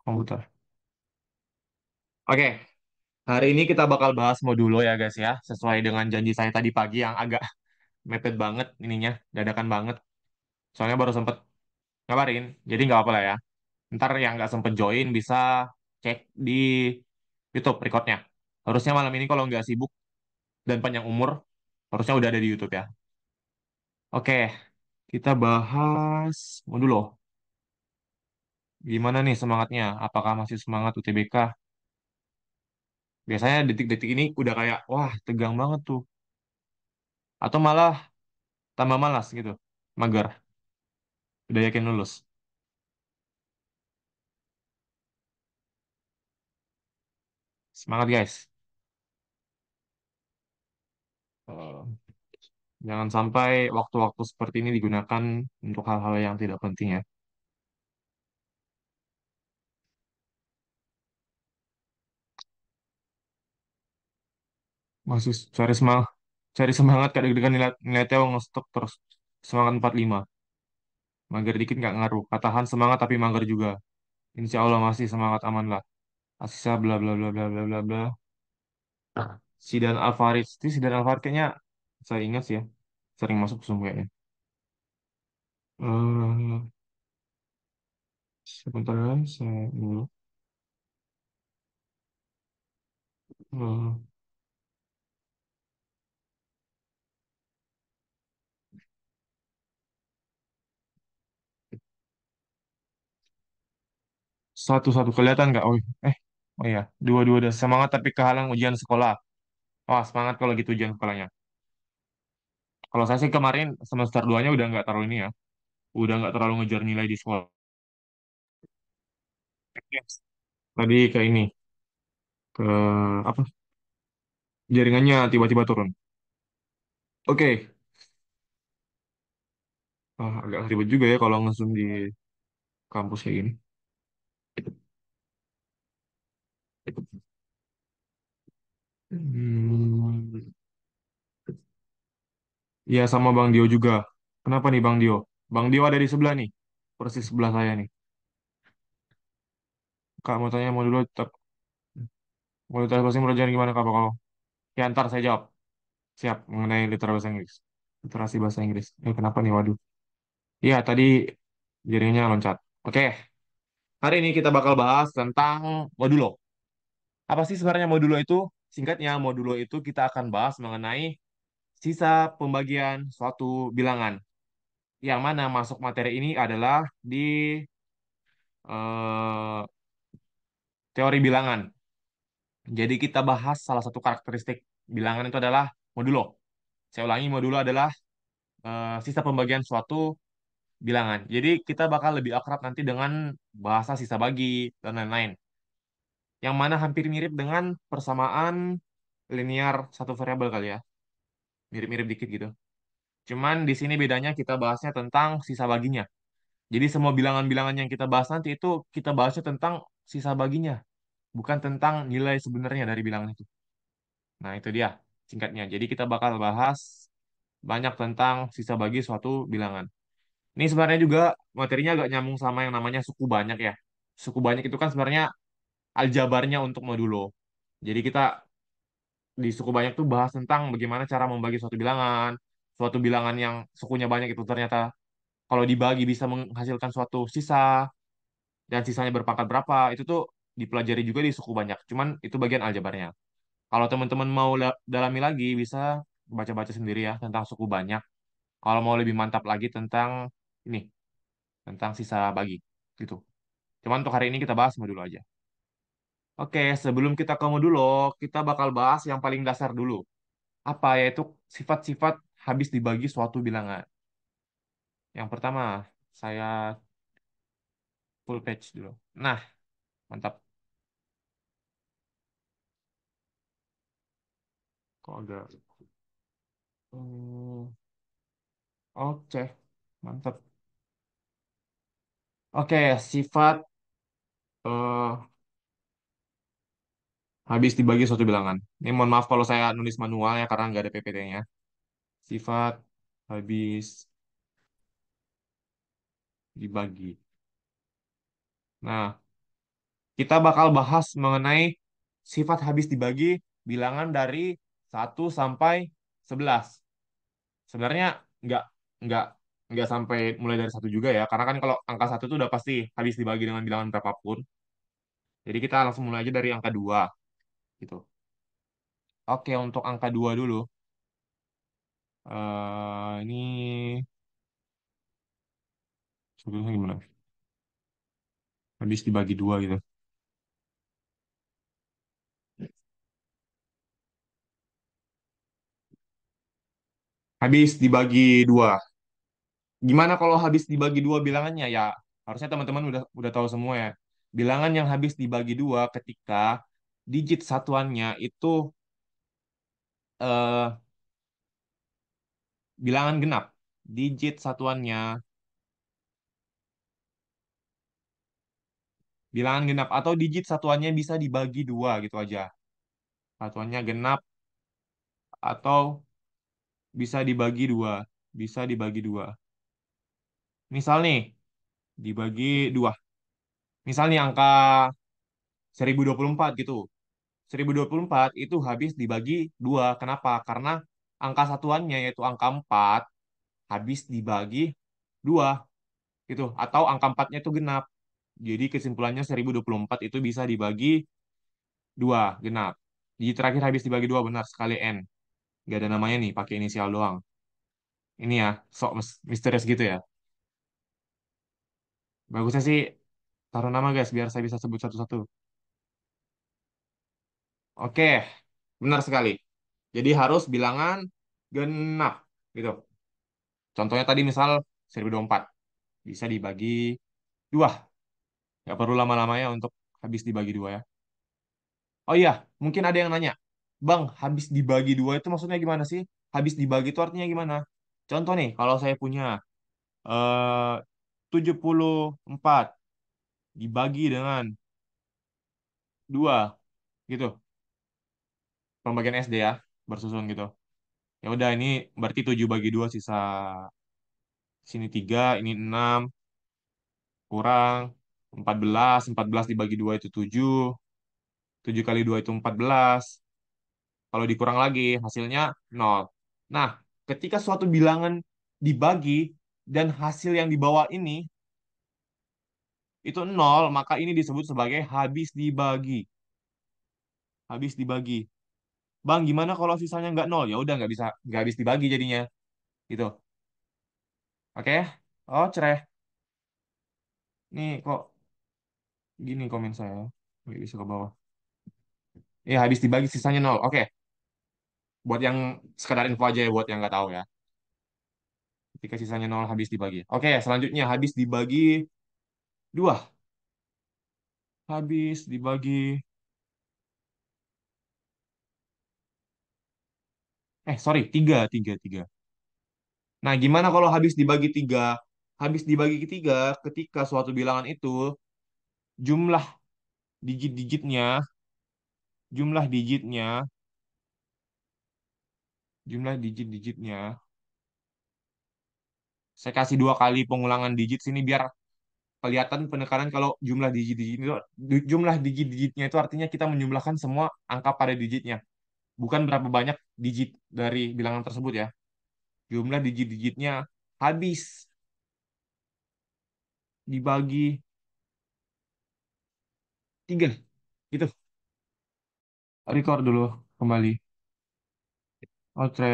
komputer. Oke, hari ini kita bakal bahas modulo ya guys ya, sesuai dengan janji saya tadi pagi yang agak mepet banget ininya, dadakan banget. Soalnya baru sempet ngabarin, jadi nggak apa-apa lah ya. Ntar yang nggak sempet join bisa cek di YouTube recordnya. Harusnya malam ini kalau nggak sibuk dan panjang umur, harusnya udah ada di YouTube ya. Oke, kita bahas modulo. Gimana nih semangatnya? Apakah masih semangat UTBK? Biasanya detik-detik ini udah kayak, wah tegang banget tuh. Atau malah tambah malas gitu, mager, udah yakin lulus. Semangat guys. Eh, Jangan sampai waktu-waktu seperti ini digunakan untuk hal-hal yang tidak penting ya. Masih cari semangat kadang dengan nilai Teo nge-stop terus. Semangat 45. Mager dikit nggak ngaruh. Katahan semangat tapi mager juga. Insya Allah masih semangat aman lah. Asisa bla bla bla bla bla bla bla. Sidan Alvarez. Itu Sidan Alvarez kayaknya saya ingat sih ya. Sering masuk Zoom kayaknya. Eh, Sebentar ya, saya dulu. Eh, Satu-satu kelihatan nggak? Oh iya, dua-dua udah semangat tapi kehalang ujian sekolah. Wah, semangat kalau gitu ujian sekolahnya. Kalau saya sih kemarin semester 2-nya udah nggak terlalu ini ya, udah nggak terlalu ngejar nilai di sekolah. Yes. Tadi ke ini, ke apa? Jaringannya tiba-tiba turun. Oke, agak ribet juga ya kalau nge-zoom di kampus kayak gini. Hmm, ya sama Bang Dio juga. Kenapa nih Bang Dio? Bang Dio ada di sebelah nih, persis sebelah saya nih. Kak mau tanya mau dulu, mau literasi bahasa Inggris belajar gimana Kak? Kalau ya ntar saya jawab. Siap, mengenai literasi bahasa Inggris. Literasi bahasa Inggris. Kenapa nih? Waduh. Iya, tadi jaringannya loncat. Oke, hari ini kita bakal bahas tentang modulo. Apa sih sebenarnya modulo itu? Singkatnya, modulo itu kita akan bahas mengenai sisa pembagian suatu bilangan. Yang mana masuk materi ini adalah di eh, teori bilangan. Jadi kita bahas salah satu karakteristik bilangan itu adalah modulo. Saya ulangi, modulo adalah sisa pembagian suatu bilangan. Jadi kita bakal lebih akrab nanti dengan bahasa sisa bagi dan lain-lain. Yang mana hampir mirip dengan persamaan linear satu variabel kali ya. Mirip-mirip dikit gitu. Cuman di sini bedanya kita bahasnya tentang sisa baginya. Jadi semua bilangan-bilangan yang kita bahas nanti itu kita bahasnya tentang sisa baginya, bukan tentang nilai sebenarnya dari bilangan itu. Nah, itu dia singkatnya. Jadi kita bakal bahas banyak tentang sisa bagi suatu bilangan. Ini sebenarnya juga materinya agak nyambung sama yang namanya suku banyak ya. Suku banyak itu kan sebenarnya aljabarnya untuk modulo. Jadi kita di suku banyak tuh bahas tentang bagaimana cara membagi suatu bilangan yang sukunya banyak itu ternyata kalau dibagi bisa menghasilkan suatu sisa dan sisanya berpangkat berapa, itu tuh dipelajari juga di suku banyak. Cuman itu bagian aljabarnya. Kalau teman-teman mau dalami lagi bisa baca-baca sendiri ya tentang suku banyak. Kalau mau lebih mantap lagi tentang ini, tentang sisa bagi gitu. Cuman untuk hari ini kita bahas modulo aja. Oke, sebelum kita ke modulo, kita bakal bahas yang paling dasar dulu. Apa yaitu sifat-sifat habis dibagi suatu bilangan. Yang pertama, saya full page dulu. Nah, mantap. Kok agak hmm, oke, mantap. Oke, sifat eh, habis dibagi suatu bilangan. Ini mohon maaf kalau saya nulis manual ya karena nggak ada PPT-nya. Sifat habis dibagi. Nah, Kita bakal bahas mengenai sifat habis dibagi bilangan dari 1 sampai 11. Sebenarnya nggak nggak nggak sampai mulai dari satu juga ya, karena kan kalau angka satu itu udah pasti habis dibagi dengan bilangan berapapun. Jadi kita langsung mulai aja dari angka 2 gitu. Oke, untuk angka 2 dulu. Ini sebetulnya gimana? Habis dibagi 2 gitu. Habis dibagi 2. Gimana kalau habis dibagi 2 bilangannya? Ya, harusnya teman-teman udah tahu semua ya. Bilangan yang habis dibagi 2 ketika digit satuannya itu eh, bilangan genap. Digit satuannya bilangan genap atau digit satuannya bisa dibagi 2 gitu aja. Satuannya genap atau bisa dibagi 2. Bisa dibagi 2. Misal nih, dibagi 2. Misal nih angka 1024 gitu. 1024 itu habis dibagi 2. Kenapa? Karena angka satuannya yaitu angka 4 habis dibagi 2 gitu. Atau angka 4-nya itu genap. Jadi kesimpulannya 1024 itu bisa dibagi 2 genap. Jadi terakhir habis dibagi 2 benar sekali N. Gak ada namanya nih, pakai inisial doang. Ini ya, sok misterius gitu ya. Bagusnya sih taruh nama guys, biar saya bisa sebut satu-satu. Oke, benar sekali. Jadi harus bilangan genap gitu. Contohnya tadi misal 1024 bisa dibagi 2. Nggak perlu lama-lama ya untuk habis dibagi 2 ya. Oh iya, mungkin ada yang nanya, Bang, habis dibagi 2 itu maksudnya gimana sih? Habis dibagi itu artinya gimana? Contoh nih, kalau saya punya eh, 74 dibagi dengan 2 gitu. Pembagian SD ya, bersusun gitu. Ya udah ini berarti 7 bagi 2 sisa sini 3 ini 6 kurang 14 14 dibagi 2 itu 7 7 kali 2 itu 14. Kalau dikurang lagi hasilnya 0. Nah, ketika suatu bilangan dibagi dan hasil yang dibawa ini itu 0, maka ini disebut sebagai habis dibagi. Habis dibagi. Bang, gimana kalau sisanya nggak 0? Ya udah nggak habis dibagi jadinya. Gitu. Oke? Oh, cereh. Nih kok gini komen saya. Nggak bisa ke bawah. Ya, habis dibagi sisanya 0. Oke. Buat yang sekadar info aja ya, buat yang nggak tahu ya. Ketika sisanya 0 habis dibagi. Oke, selanjutnya habis dibagi 2. Habis dibagi... sorry, 3, 3, 3. Nah, gimana kalau habis dibagi 3? Habis dibagi 3 ketika suatu bilangan itu jumlah digit-digitnya, jumlah digitnya, jumlah digit-digitnya, saya kasih 2 kali pengulangan digit sini biar kelihatan penekanan kalau jumlah digit-digitnya itu artinya kita menjumlahkan semua angka pada digitnya, bukan berapa banyak digit dari bilangan tersebut ya. Jumlah digit-digitnya habis dibagi 3 gitu. Record dulu kembali. Oke.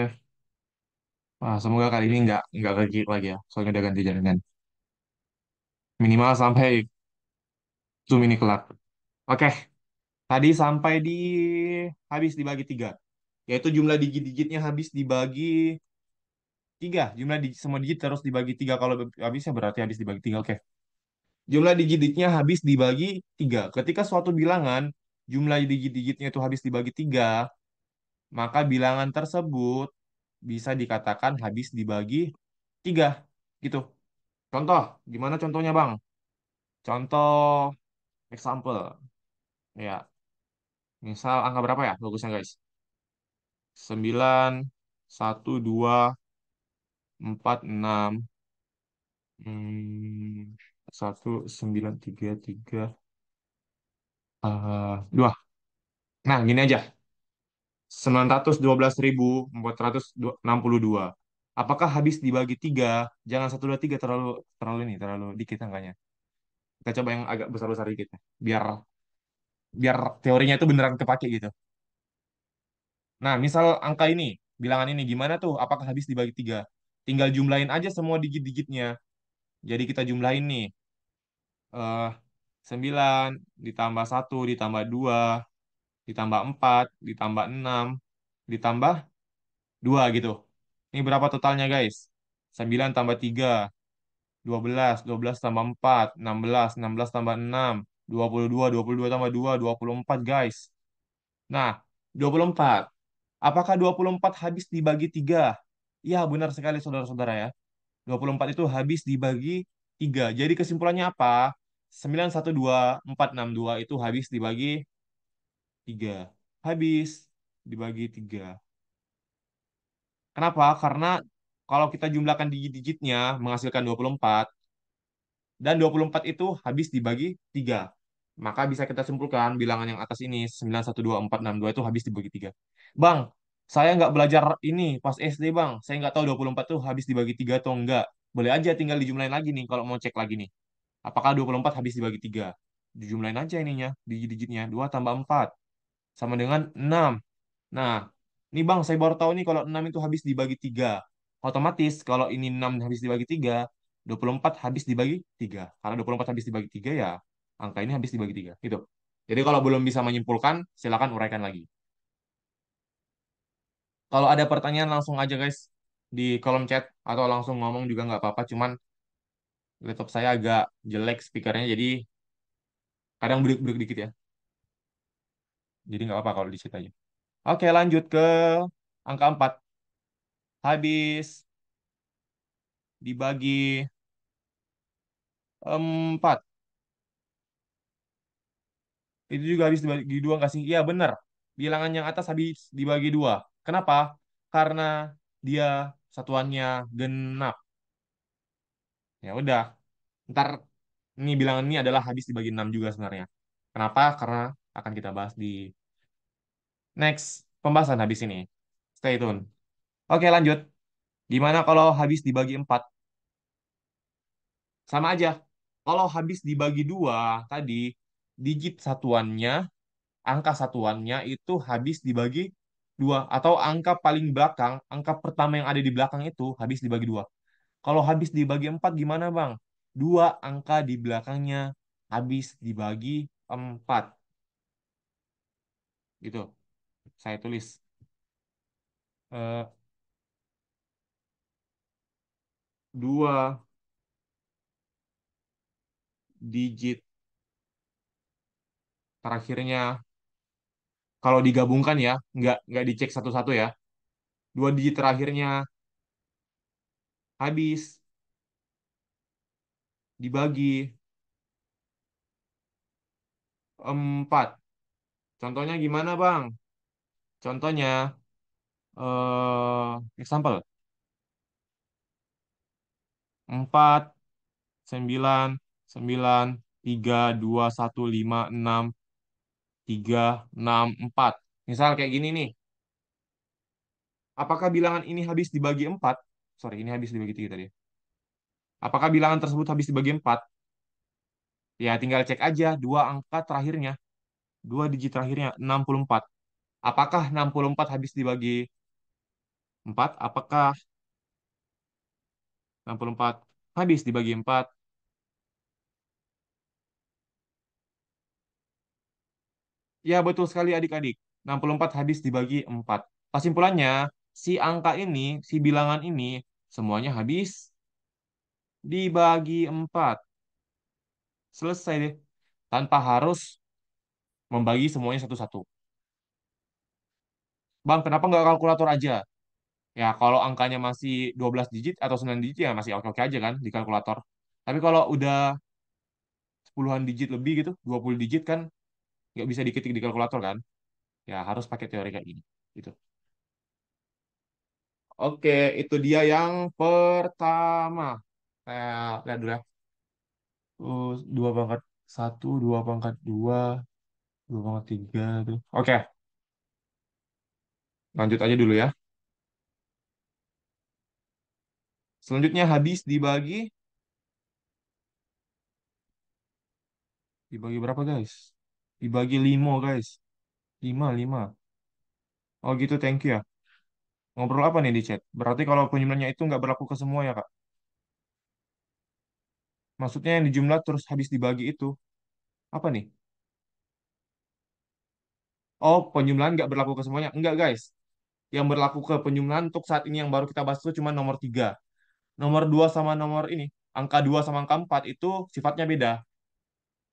Wah, semoga kali ini nggak lagi lagi ya, soalnya udah ganti jaringan. Minimal sampai Zoom ini kelar. Oke, tadi sampai di habis dibagi 3. Yaitu jumlah digit-digitnya habis dibagi 3. Semua digit terus dibagi 3. Kalau habisnya berarti habis dibagi 3. Oke. Jumlah digit-digitnya habis dibagi 3. Ketika suatu bilangan jumlah digit-digitnya itu habis dibagi 3, maka bilangan tersebut bisa dikatakan habis dibagi 3. Gitu. Contoh, gimana contohnya Bang? Contoh example. Ya, misal angka berapa ya bagusnya guys? 9, 1, 2, 4, 6, 1, 9, 3, 3. Dua. Nah, gini aja. 912.462. Apakah habis dibagi tiga? Jangan satu dua tiga, terlalu terlalu ini terlalu dikit angkanya. Kita coba yang agak besar besar dikit ya. Biar biar teorinya itu beneran kepake gitu. Nah, misal angka ini, bilangan ini gimana tuh? Apakah habis dibagi tiga? Tinggal jumlahin aja semua digit-digitnya. Jadi kita jumlahin nih. eh 9 ditambah satu ditambah 2 ditambah 4 ditambah 6 ditambah 2 gitu. Ini berapa totalnya guys? 9 tambah 3, 12, 12 tambah 4, 16, 16 tambah 6, 22, 22 tambah 2, 24 guys. Nah, 24. Apakah 24 habis dibagi 3? Ya, benar sekali saudara-saudara ya. 24 itu habis dibagi 3. Jadi kesimpulannya apa? 912.462 itu habis dibagi 3. Habis dibagi 3. Kenapa? Karena kalau kita jumlahkan digit-digitnya menghasilkan 24 dan 24 itu habis dibagi 3. Maka bisa kita simpulkan bilangan yang atas ini 912.462 itu habis dibagi 3. Bang, saya nggak belajar ini pas SD, Bang. Saya nggak tahu 24 itu habis dibagi 3 atau enggak. Boleh aja tinggal dijumlahin lagi nih kalau mau cek lagi nih. Apakah 24 habis dibagi 3? Dijumlahin aja ininya, digit-digitnya. 2 tambah 4 sama dengan 6. Nah, ini Bang, saya baru tahu nih kalau 6 itu habis dibagi 3. Otomatis kalau ini 6 habis dibagi 3, 24 habis dibagi 3. Karena 24 habis dibagi 3 ya, angka ini habis dibagi 3. Gitu. Jadi kalau belum bisa menyimpulkan, silakan uraikan lagi. Kalau ada pertanyaan langsung aja guys di kolom chat atau langsung ngomong juga nggak apa-apa. Cuman laptop saya agak jelek speakernya jadi kadang break-break dikit ya. Jadi nggak apa-apa kalau di chat aja. Oke, lanjut ke angka 4. Habis dibagi 4. Itu juga habis dibagi 2 nggak sih? Iya, benar. Bilangan yang atas habis dibagi 2. Kenapa? Karena dia satuannya genap. Ya udah. Ntar ini bilangan ini adalah habis dibagi 6 juga sebenarnya. Kenapa? Karena akan kita bahas di next pembahasan habis ini. Stay tune. Oke, lanjut. Gimana kalau habis dibagi 4? Sama aja. Kalau habis dibagi 2 tadi, digit satuannya, angka satuannya itu habis dibagi 2. Atau angka paling belakang, angka pertama yang ada di belakang itu habis dibagi 2. Kalau habis dibagi 4 gimana Bang? Dua angka di belakangnya habis dibagi 4. Gitu. Saya tulis. Eh, Dua digit terakhirnya, kalau digabungkan ya, nggak dicek satu-satu ya. Dua digit terakhirnya habis dibagi 4. Contohnya gimana Bang? Contohnya, example, 4, 9, 9, 3, 2, 1, 5, 6, 3, 6, 4. Misal kayak gini nih, apakah bilangan ini habis dibagi 4? Sorry, ini habis dibagi 3 tadi. Apakah bilangan tersebut habis dibagi 4? Ya, tinggal cek aja dua angka terakhirnya, dua digit terakhirnya, 64. Apakah 64 habis dibagi 4? Apakah 64 habis dibagi 4? Ya, betul sekali adik-adik. 64 habis dibagi 4. Kesimpulannya, si angka ini, si bilangan ini, semuanya habis dibagi 4. Selesai deh. Tanpa harus membagi semuanya satu-satu. Bang, kenapa nggak kalkulator aja? Ya, kalau angkanya masih 12 digit atau 9 digit ya masih oke-oke aja kan di kalkulator. Tapi kalau udah puluhan digit lebih gitu, 20 digit kan nggak bisa diketik di kalkulator kan? Ya harus pakai teori kayak gini. Gitu. Oke, itu dia yang pertama. Saya lihat dulu ya. 2 pangkat 1, 2 pangkat 2. 2,3 tuh. Oke, lanjut aja dulu ya. Selanjutnya habis dibagi berapa guys? Dibagi 5 guys. 5. Oh gitu, thank you ya. Ngobrol apa nih di chat? Berarti kalau penjumlahnya itu nggak berlaku ke semua ya, Kak? Maksudnya yang dijumlah terus habis dibagi itu. Apa nih? Oh, penjumlahan nggak berlaku ke semuanya. Enggak, guys. Yang berlaku ke penjumlahan untuk saat ini yang baru kita bahas itu cuma nomor 3. Nomor 2 sama nomor ini, angka 2 sama angka 4 itu sifatnya beda.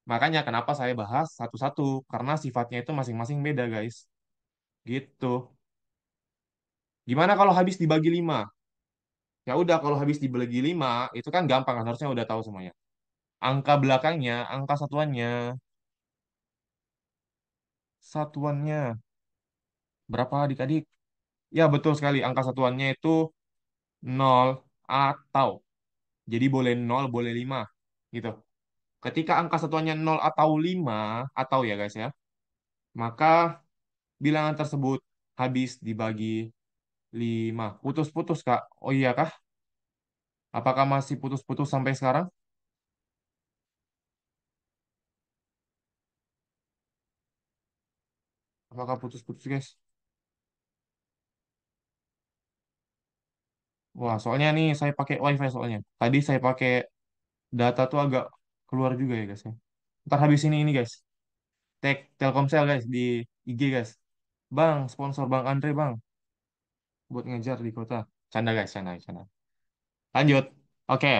Makanya kenapa saya bahas satu-satu. Karena sifatnya itu masing-masing beda, guys. Gitu. Gimana kalau habis dibagi 5? Ya udah, kalau habis dibagi 5, itu kan gampang kan, harusnya udah tahu semuanya. Angka belakangnya, angka satuannya berapa adik-adik? Ya, betul sekali. Angka satuannya itu 0 atau. Jadi boleh 0, boleh 5. Gitu. Ketika angka satuannya 0 atau 5, atau ya guys ya, maka bilangan tersebut habis dibagi 5. Putus-putus, Kak. Oh iya kah? Apakah masih putus-putus sampai sekarang? Apakah putus-putus, guys? Wah, soalnya nih saya pakai WiFi soalnya. Tadi saya pakai data tuh agak keluar juga ya, guys ya. Ntar habis ini guys. Tag Telkomsel, guys, di IG, guys. Bang, sponsor Bang Andre, Bang. Buat ngejar di kota. Canda, guys, canda, canda. Lanjut. Oke,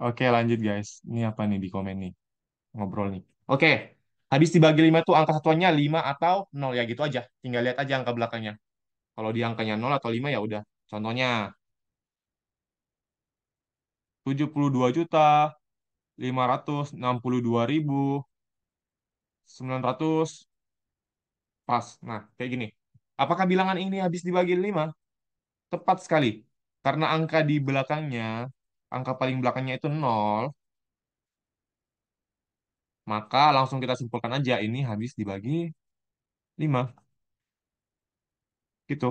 oke, lanjut, guys. Ini apa nih di komen nih? Ngobrol nih. Oke, habis dibagi 5 tuh angka satuannya 5 atau 0 ya gitu aja. Tinggal lihat aja angka belakangnya. Kalau di angkanya 0 atau 5 ya udah. Contohnya 72.562.900 pas. Nah, kayak gini. Apakah bilangan ini habis dibagi 5? Tepat sekali. Karena angka di belakangnya, angka paling belakangnya itu 0, maka langsung kita simpulkan aja ini habis dibagi 5. Gitu.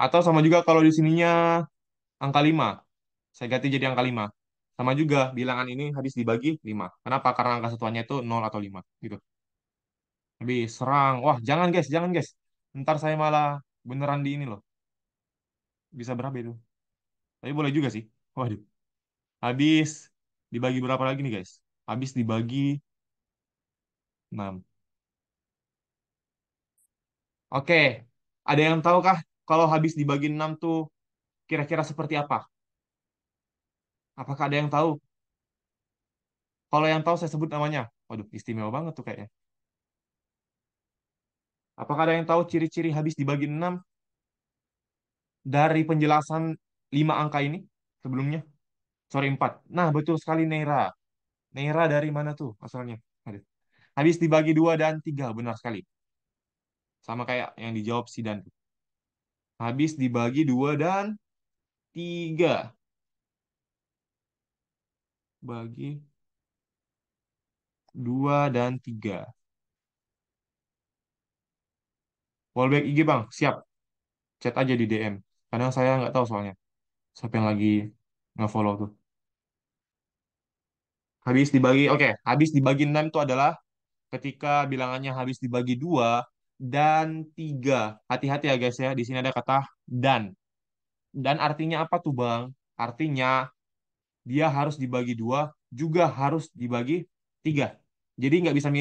Atau sama juga kalau di sininya angka 5. Saya ganti jadi angka 5. Sama juga bilangan ini habis dibagi 5. Kenapa? Karena angka satuannya itu 0 atau 5. Gitu. Habis serang. Wah, jangan guys, jangan guys. Ntar saya malah beneran di ini loh. Bisa berapa itu? Tapi boleh juga sih. Waduh. Habis dibagi berapa lagi nih guys? Habis dibagi 6. Oke. Ada yang tahu kah kalau habis dibagi 6 tuh kira-kira seperti apa? Apakah ada yang tahu? Kalau yang tahu saya sebut namanya. Waduh, istimewa banget tuh kayaknya. Apakah ada yang tahu ciri-ciri habis dibagi 6 dari penjelasan 5 angka ini sebelumnya? Sorry, 4. Nah, betul sekali Neira. Neira dari mana tuh asalnya? Aduh. Habis dibagi 2 dan 3, benar sekali. Sama kayak yang dijawab Sidan tuh. Habis dibagi 2 dan 3. Bagi 2 dan 3. Wallback IG Bang, siap. Chat aja di DM. Kadang saya nggak tahu soalnya. Siapa yang lagi nge-follow tuh. Habis dibagi, oke. Habis dibagi 6 itu adalah ketika bilangannya habis dibagi 2 dan 3. Hati-hati ya guys ya, di sini ada kata dan. Dan artinya apa tuh Bang? Artinya dia harus dibagi 2 juga harus dibagi 3. Jadi nggak bisa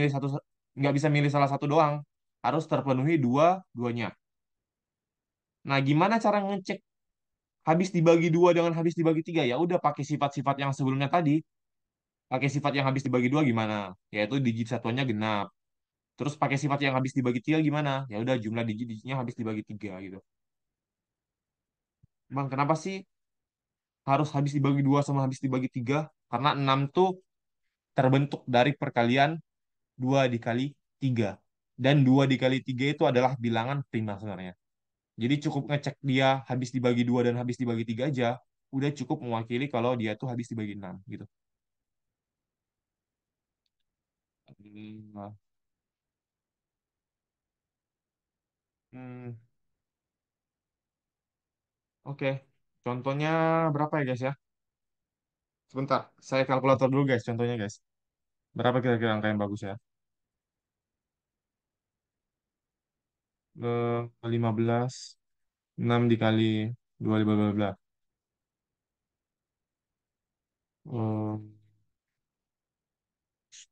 milih salah satu doang. Harus terpenuhi dua-duanya. Nah, gimana cara ngecek habis dibagi 2 dengan habis dibagi 3? Ya udah pakai sifat-sifat yang sebelumnya tadi. Pakai sifat yang habis dibagi 2 gimana? Yaitu digit satuannya genap. Terus pakai sifat yang habis dibagi 3 gimana? Ya udah jumlah digit-digitnya habis dibagi 3 gitu. Bang, kenapa sih harus habis dibagi 2 sama habis dibagi 3? Karena 6 tuh terbentuk dari perkalian 2 dikali 3. Dan 2 dikali 3 itu adalah bilangan prima sebenarnya. Jadi cukup ngecek dia habis dibagi 2 dan habis dibagi 3 aja. udah cukup mewakili kalau dia tuh habis dibagi 6 gitu. Hmm, hmm, oke. Contohnya berapa ya guys ya? Sebentar, saya kalkulator dulu guys, contohnya guys. Berapa kira-kira angka yang bagus ya? 15, 6 dikali 2, 15.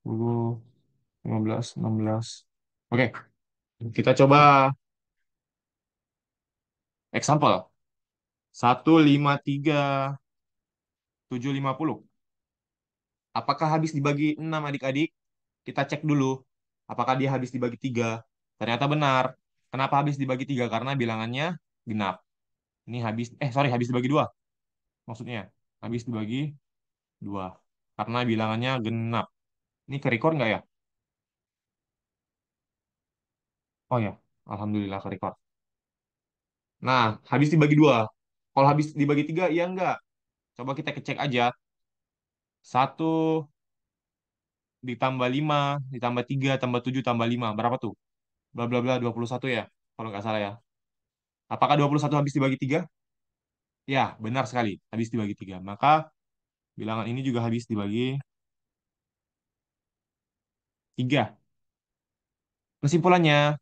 10, 15, 16. Oke, kita coba example. 153, 750. Apakah habis dibagi 6 adik-adik? Kita cek dulu. Apakah dia habis dibagi 3? Ternyata benar. Kenapa habis dibagi 3? Karena bilangannya genap. Ini habis, sorry, habis dibagi 2. Maksudnya, habis dibagi 2. Karena bilangannya genap. Ini ke record nggak ya? Oh ya, Alhamdulillah ke record. Nah, habis dibagi 2. Kalau habis dibagi 3, iya enggak? Coba kita cek aja. 1 ditambah 5, ditambah 3, tambah 7, tambah 5. Berapa tuh? Bla bla bla 21 ya, kalau nggak salah ya. Apakah 21 habis dibagi 3? Ya, benar sekali. Habis dibagi 3. Maka bilangan ini juga habis dibagi 3. Kesimpulannya,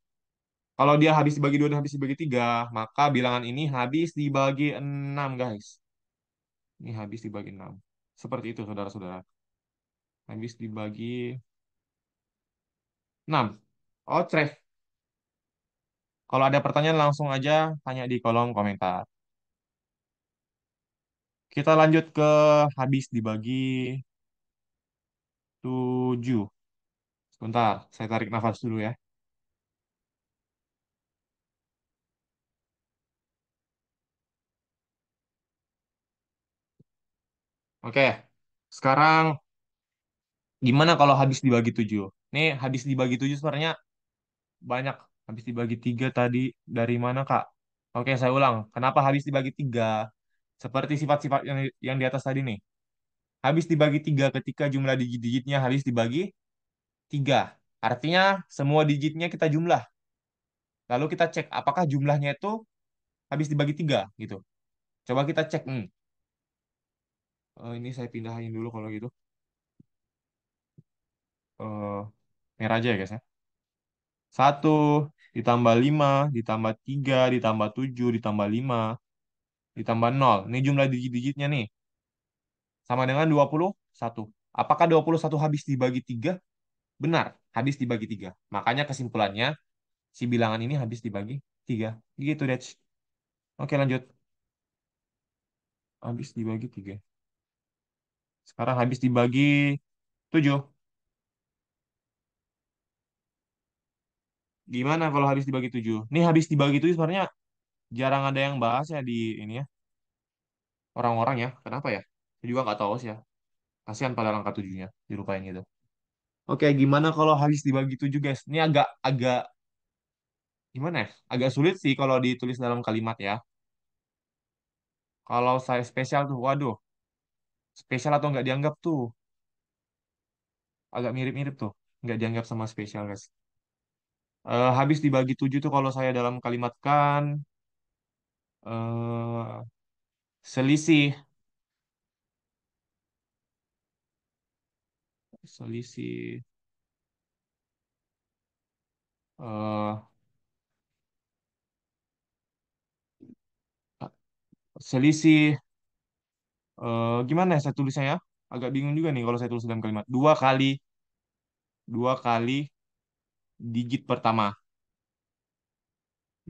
kalau dia habis dibagi 2 dan habis dibagi 3, maka bilangan ini habis dibagi 6, guys. Ini habis dibagi 6. Seperti itu, saudara-saudara. Habis dibagi 6. Oh, Tref. Kalau ada pertanyaan langsung aja tanya di kolom komentar. Kita lanjut ke habis dibagi 7. Sebentar, saya tarik nafas dulu ya. Oke, sekarang gimana kalau habis dibagi 7? Nih, habis dibagi 7 sebenarnya banyak. Habis dibagi 3 tadi dari mana, Kak? Oke, saya ulang. Kenapa habis dibagi 3? Seperti sifat-sifat yang di atas tadi nih. Habis dibagi 3 ketika jumlah digit-digitnya habis dibagi 3. Artinya semua digitnya kita jumlah. Lalu kita cek apakah jumlahnya itu habis dibagi 3 gitu. Coba kita cek. Ini saya pindahin dulu kalau gitu. Eh, merah aja ya guys ya. 1 ditambah 5 ditambah 3 ditambah 7 ditambah 5 ditambah 0. Ini jumlah digit-digitnya nih. Sama dengan 21. Apakah 21 habis dibagi 3? Benar, habis dibagi 3. Makanya kesimpulannya, si bilangan ini habis dibagi 3. Gitu, Dech. Oke, lanjut. Habis dibagi 3. Sekarang habis dibagi 7. Gimana kalau habis dibagi 7? Ini habis dibagi 7 sebenarnya jarang ada yang bahas ya di ini ya. Orang-orang ya. Kenapa ya? Saya juga nggak tahu sih ya. Kasihan pada angka 7-nya. Dilupain gitu. Oke, gimana kalau habis dibagi 7, guys? Ini agak agak gimana ya? Agak sulit sih kalau ditulis dalam kalimat ya. Kalau saya spesial tuh, waduh, spesial atau nggak dianggap tuh, agak mirip-mirip tuh, nggak dianggap sama spesial, guys. Habis dibagi 7 tuh kalau saya dalam kalimat kan, eh, selisih, selisih, eh, selisih, gimana ya saya tulisnya ya? Agak bingung juga nih kalau saya tulis dalam kalimat. Dua kali digit pertama.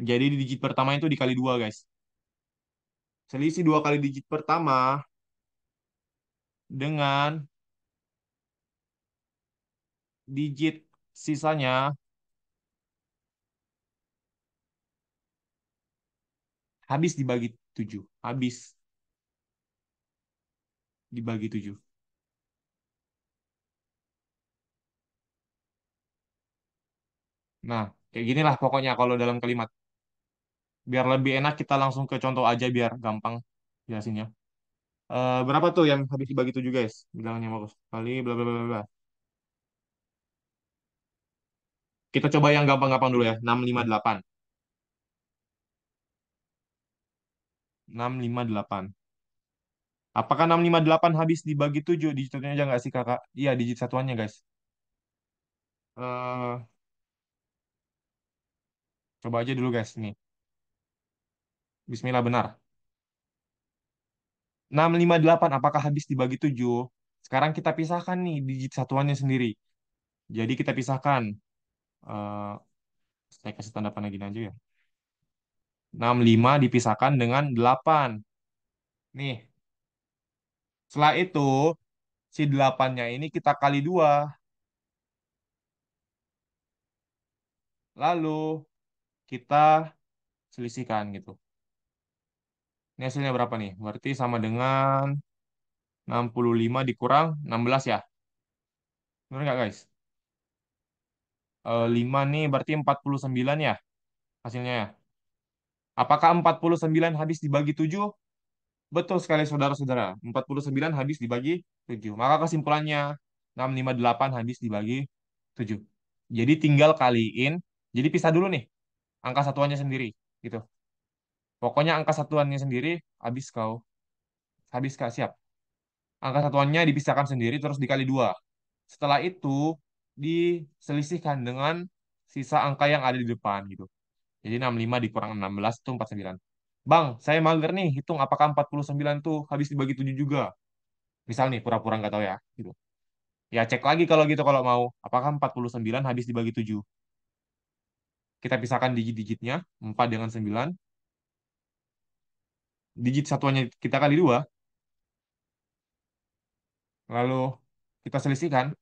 Jadi di digit pertama itu dikali dua, guys. Selisih 2 kali digit pertama dengan digit sisanya habis dibagi 7. Habis dibagi 7. Nah, kayak ginilah pokoknya kalau dalam kalimat. Biar lebih enak kita langsung ke contoh aja biar gampang jelasinnya. Berapa tuh yang habis dibagi 7 guys? Bilangnya Markus. Kali bla bla bla bla. Kita coba yang gampang-gampang dulu ya. 658. 658. Apakah 658 habis dibagi 7? Digitnya aja nggak sih kakak? Iya, digit satuannya guys. Eh, Coba aja dulu guys. Nih. Bismillah benar. 658 apakah habis dibagi 7? Sekarang kita pisahkan nih digit satuannya sendiri. Jadi kita pisahkan. Eh, saya kasih tanda panah gini aja ya. 65 dipisahkan dengan 8. Nih, setelah itu si 8-nya ini kita kali 2. Lalu kita selisihkan gitu. Ini hasilnya berapa nih? Berarti sama dengan 65 dikurang 16 ya. Benar nggak guys? 5 nih berarti 49 ya hasilnya ya. Apakah 49 habis dibagi 7? Betul sekali saudara-saudara. 49 habis dibagi 7. Maka kesimpulannya 658 habis dibagi 7. Jadi tinggal kaliin. Jadi pisah dulu nih angka satuannya sendiri gitu. Pokoknya angka satuannya sendiri habis kau. Habis Kak, siap. Angka satuannya dipisahkan sendiri terus dikali 2. Setelah itu diselisihkan dengan sisa angka yang ada di depan gitu. Jadi 65 dikurang 16 itu 49. Bang, saya mager nih, hitung apakah 49 tuh habis dibagi 7 juga. Misal nih, pura-pura nggak tahu ya. Gitu. Ya cek lagi kalau gitu kalau mau. Apakah 49 habis dibagi 7? Kita pisahkan digit-digitnya, 4 dengan 9. Digit satuannya kita kali 2. Lalu kita selisihkan.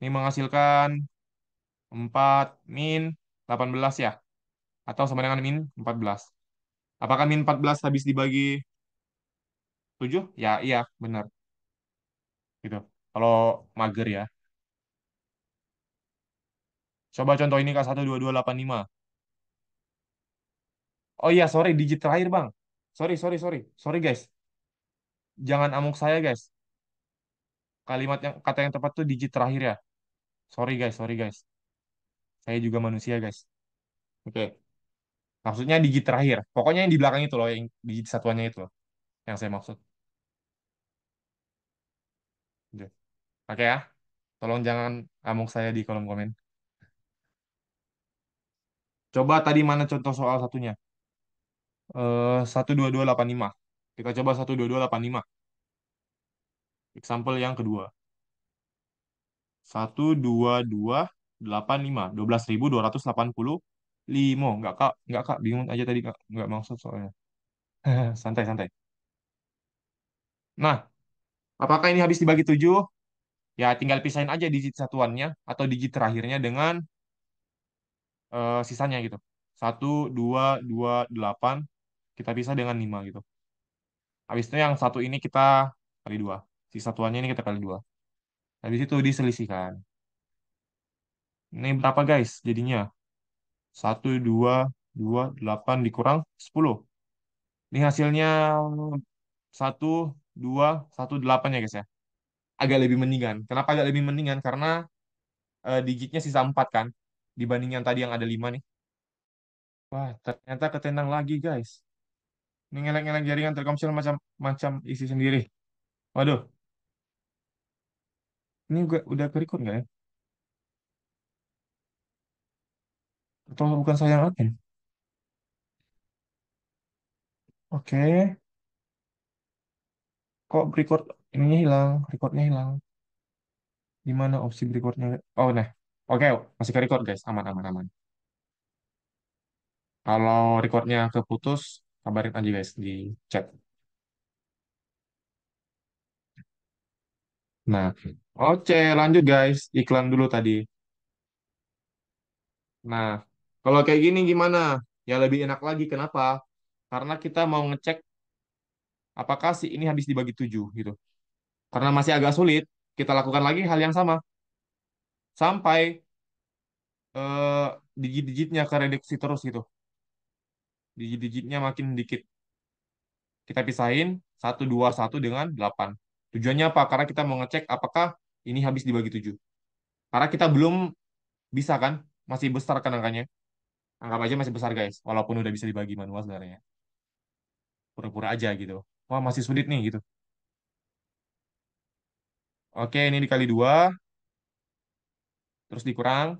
Ini menghasilkan 4 min 18 ya. Atau sama dengan min 14. Apakah min 14 habis dibagi 7? Ya iya, benar. Gitu. Kalau mager ya. Coba contoh ini Kak 12285. Oh iya, sorry, digit terakhir, Bang. Sorry, sorry, sorry. Sorry, guys. Jangan amuk saya, guys. Kalimat yang kata yang tepat tuh digit terakhir ya. Sorry, guys. Sorry, guys. Saya juga manusia, guys. Oke. Maksudnya digit terakhir. Pokoknya yang di belakang itu loh, yang digit satuannya itu loh. Yang saya maksud. Oke. Oke ya. Tolong jangan amuk saya di kolom komen. Coba tadi mana contoh soal satunya? 12285. Kita coba 12285. Example yang kedua. 12285. 12.285. Enggak, Kak. Enggak, Kak. Bingung aja tadi, Kak. Enggak maksud soalnya. Santai, santai. Nah, apakah ini habis dibagi 7? Ya, tinggal pisahin aja digit satuannya atau digit terakhirnya dengan sisanya gitu. 1228 kita pisah dengan 5 gitu. Habis itu yang satu ini kita kali 2. Si satuannya ini kita kali 2. Habis itu diselisihkan. Ini berapa guys jadinya? 1228 dikurang 10. Ini hasilnya 1218 ya guys ya. Agak lebih mendingan. Kenapa agak lebih mendingan? Karena digitnya sisa 4 kan. Dibanding yang tadi yang ada 5 nih. Wah, ternyata ketendang lagi guys. Ini ngelek-ngelek jaringan Telkomsel macam macam isi sendiri. Waduh, ini udah ke-record nggak ya? Atau bukan saya yang admin? Oke, kok record ininya hilang, recordnya hilang. Gimana opsi recordnya? Oh, nah. Oke, masih ke-record guys. Aman, aman, aman. Kalau recordnya keputus, kabarin aja guys di chat. Nah, oke, lanjut guys. Iklan dulu tadi. Nah, kalau kayak gini gimana? Ya lebih enak lagi. Kenapa? Karena kita mau ngecek apakah si ini habis dibagi 7 gitu. Karena masih agak sulit, kita lakukan lagi hal yang sama. Sampai eh, digit-digitnya kereduksi terus gitu. Digit-digitnya makin dikit. Kita pisahin 121 dengan 8. Tujuannya apa? Karena kita mau ngecek apakah ini habis dibagi 7. Karena kita belum bisa kan, masih besar kan angkanya. Anggap aja masih besar guys, walaupun udah bisa dibagi manual sebenarnya. Pura-pura aja gitu. Wah, masih sulit nih gitu. Oke, ini dikali 2, terus dikurang,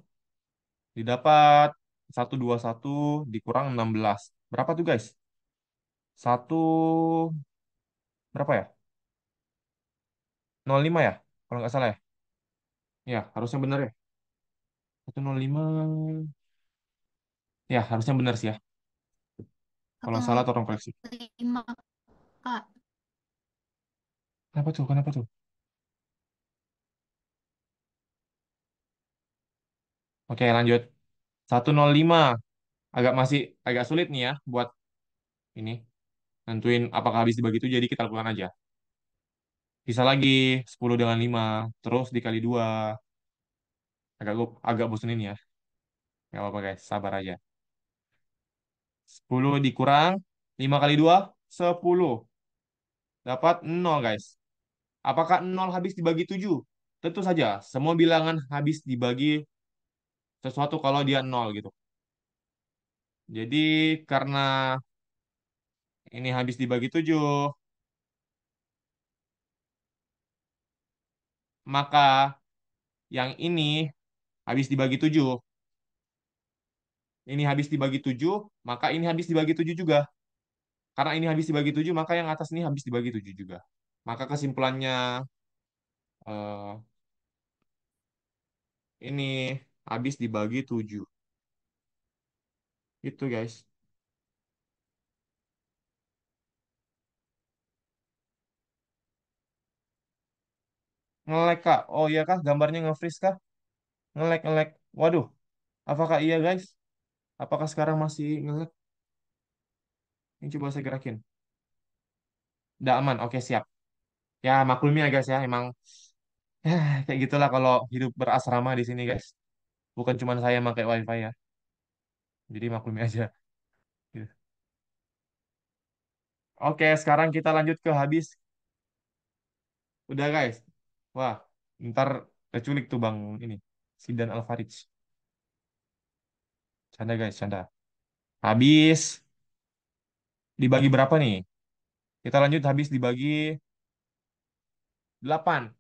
didapat 121 dikurang 16. Berapa tuh guys? Satu, berapa ya? 05 ya? Kalau nggak salah ya? Ya, harusnya benar ya. 105. Ya, harusnya benar sih ya. Kalau salah tolong koreksi. 105 Kak. Kenapa tuh? Kenapa tuh? Oke, lanjut. 105. Masih agak sulit nih ya buat ini. Nentuin apakah habis dibagi itu, jadi kita lakukan aja. Bisa lagi 10 dengan 5. Terus dikali 2. Agak bosenin ya. Nggak apa-apa guys, sabar aja. 10 dikurang 5 kali 2, 10. Dapat 0 guys. Apakah 0 habis dibagi 7? Tentu saja, semua bilangan habis dibagi sesuatu kalau dia 0 gitu. Jadi karena ini habis dibagi 7, maka yang ini habis dibagi 7. Ini habis dibagi 7, maka ini habis dibagi 7 juga. Karena ini habis dibagi 7, maka yang atas ini habis dibagi 7 juga. Maka kesimpulannya eh, ini habis dibagi 7. Itu guys. Nge-lag kak. Oh iya kah? Gambarnya nge-freeze kah? Nge-lag, nge-lag. Waduh, apakah iya guys? Apakah sekarang masih nge-lag? Ini coba saya gerakin. Udah aman, oke siap. Ya maklumi ya guys ya, emang kayak gitulah kalau hidup berasrama di sini guys. Bukan cuma saya yang pakai wifi ya. Jadi maklumi aja. Gitu. Oke, sekarang kita lanjut ke habis. Udah guys. Wah, ntar keculik tuh bang ini. Sidan Alvarez. Canda guys, canda. Habis dibagi berapa nih? Kita lanjut habis dibagi 8.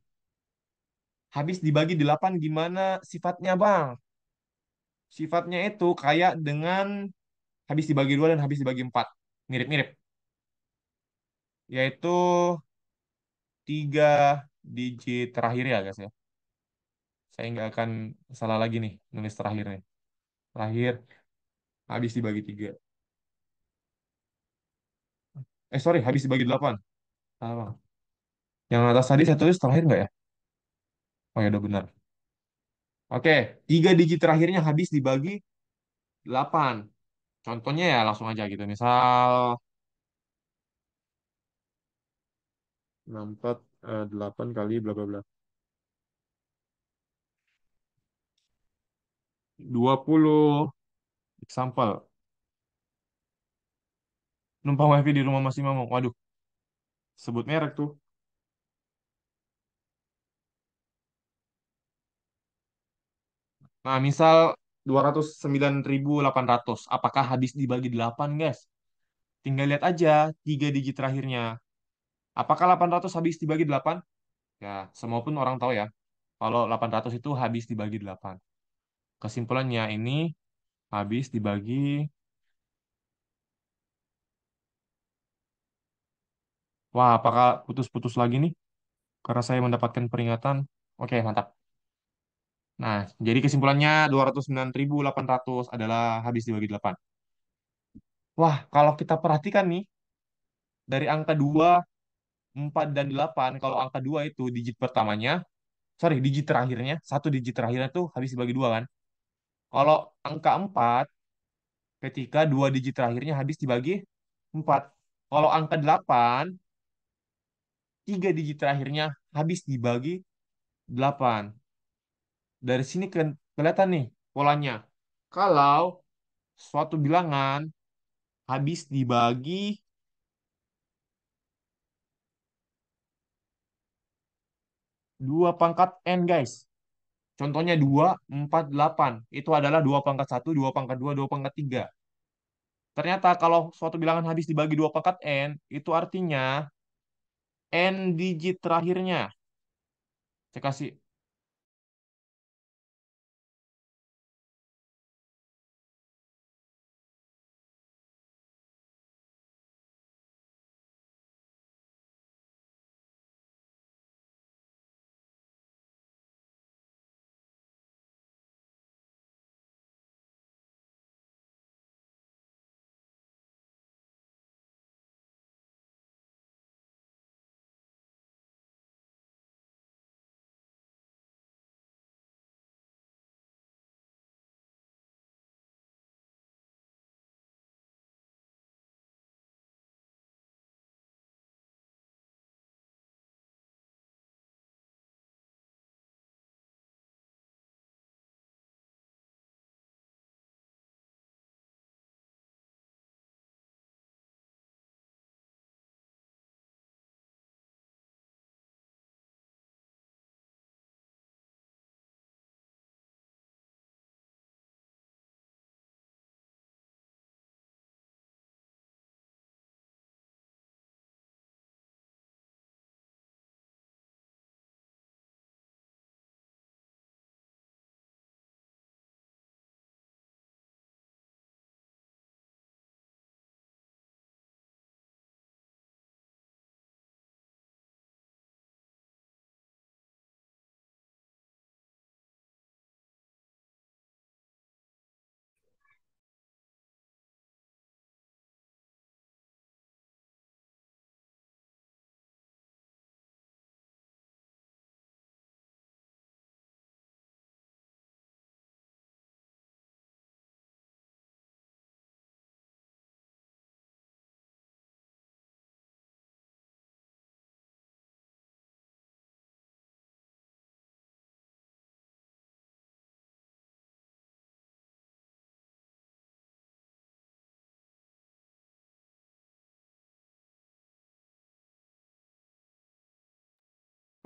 Habis dibagi 8 gimana sifatnya bang? Sifatnya itu kayak dengan habis dibagi 2 dan habis dibagi 4. Mirip-mirip. Yaitu 3 digit terakhir ya guys ya. Saya nggak akan salah lagi nih nulis terakhirnya. Terakhir habis dibagi 3. Sorry, habis dibagi 8. Salah, Bang. Yang atas tadi saya tulis terakhir nggak ya? Oh ya udah benar. Oke, 3 digit terakhirnya habis dibagi 8. Contohnya ya langsung aja gitu. Misal 64 8 kali bla bla bla. 20 example. Numpang wifi di rumah masih Mamong. Waduh, sebut merek tuh. Nah, misal 209.800. Apakah habis dibagi 8, guys? Tinggal lihat aja 3 digit terakhirnya. Apakah 800 habis dibagi 8? Ya, semua pun orang tahu ya. Kalau 800 itu habis dibagi 8. Kesimpulannya ini habis dibagi. Wah, apakah putus-putus lagi nih? Karena saya mendapatkan peringatan. Oke, mantap. Nah, jadi kesimpulannya 209.800 adalah habis dibagi 8. Wah, kalau kita perhatikan nih, dari angka 2, 4, dan 8, kalau angka 2 itu digit pertamanya, sorry, digit terakhirnya, satu digit terakhirnya tuh habis dibagi 2 kan. Kalau angka 4, ketika 2 digit terakhirnya habis dibagi 4. Kalau angka 8, 3 digit terakhirnya habis dibagi 8. Dari sini kelihatan nih polanya. Kalau suatu bilangan habis dibagi Dua pangkat N, guys. Contohnya 2, 4, 8. Itu adalah 2 pangkat satu, 2 pangkat 2, 2 pangkat 3. Ternyata kalau suatu bilangan habis dibagi 2 pangkat N, itu artinya N digit terakhirnya. Saya kasih,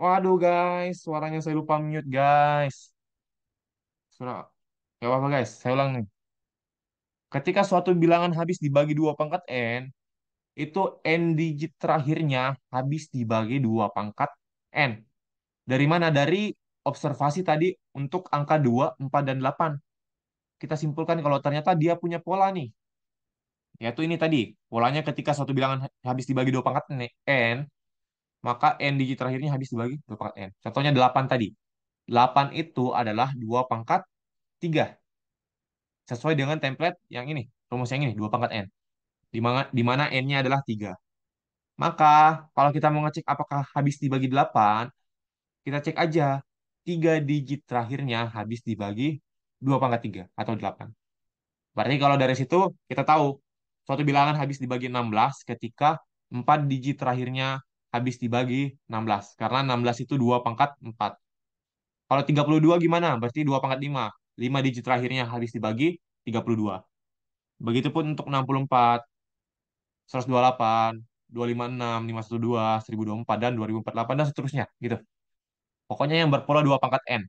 waduh guys, suaranya saya lupa mute guys. Suara, gak apa-apa guys, saya ulang nih. Ketika suatu bilangan habis dibagi 2 pangkat N, itu N digit terakhirnya habis dibagi 2 pangkat N. Dari mana? Dari observasi tadi untuk angka 2, 4, dan 8. Kita simpulkan kalau ternyata dia punya pola nih. Yaitu ini tadi, polanya ketika suatu bilangan habis dibagi 2 pangkat N, maka N digit terakhirnya habis dibagi 2 pangkat N. Contohnya 8 tadi. 8 itu adalah 2 pangkat 3. Sesuai dengan template yang ini, rumus yang ini, 2 pangkat N. Di mana N-nya adalah 3. Maka kalau kita mau ngecek apakah habis dibagi 8, kita cek aja 3 digit terakhirnya habis dibagi 2 pangkat 3 atau 8. Berarti kalau dari situ kita tahu suatu bilangan habis dibagi 16 ketika 4 digit terakhirnya habis dibagi 16. Karena 16 itu 2 pangkat 4. Kalau 32 gimana? Berarti 2 pangkat 5. 5 digit terakhirnya habis dibagi 32. Begitupun untuk 64, 128, 256, 512, 1024, dan 2048, dan seterusnya. Gitu. Pokoknya yang berpola 2 pangkat N.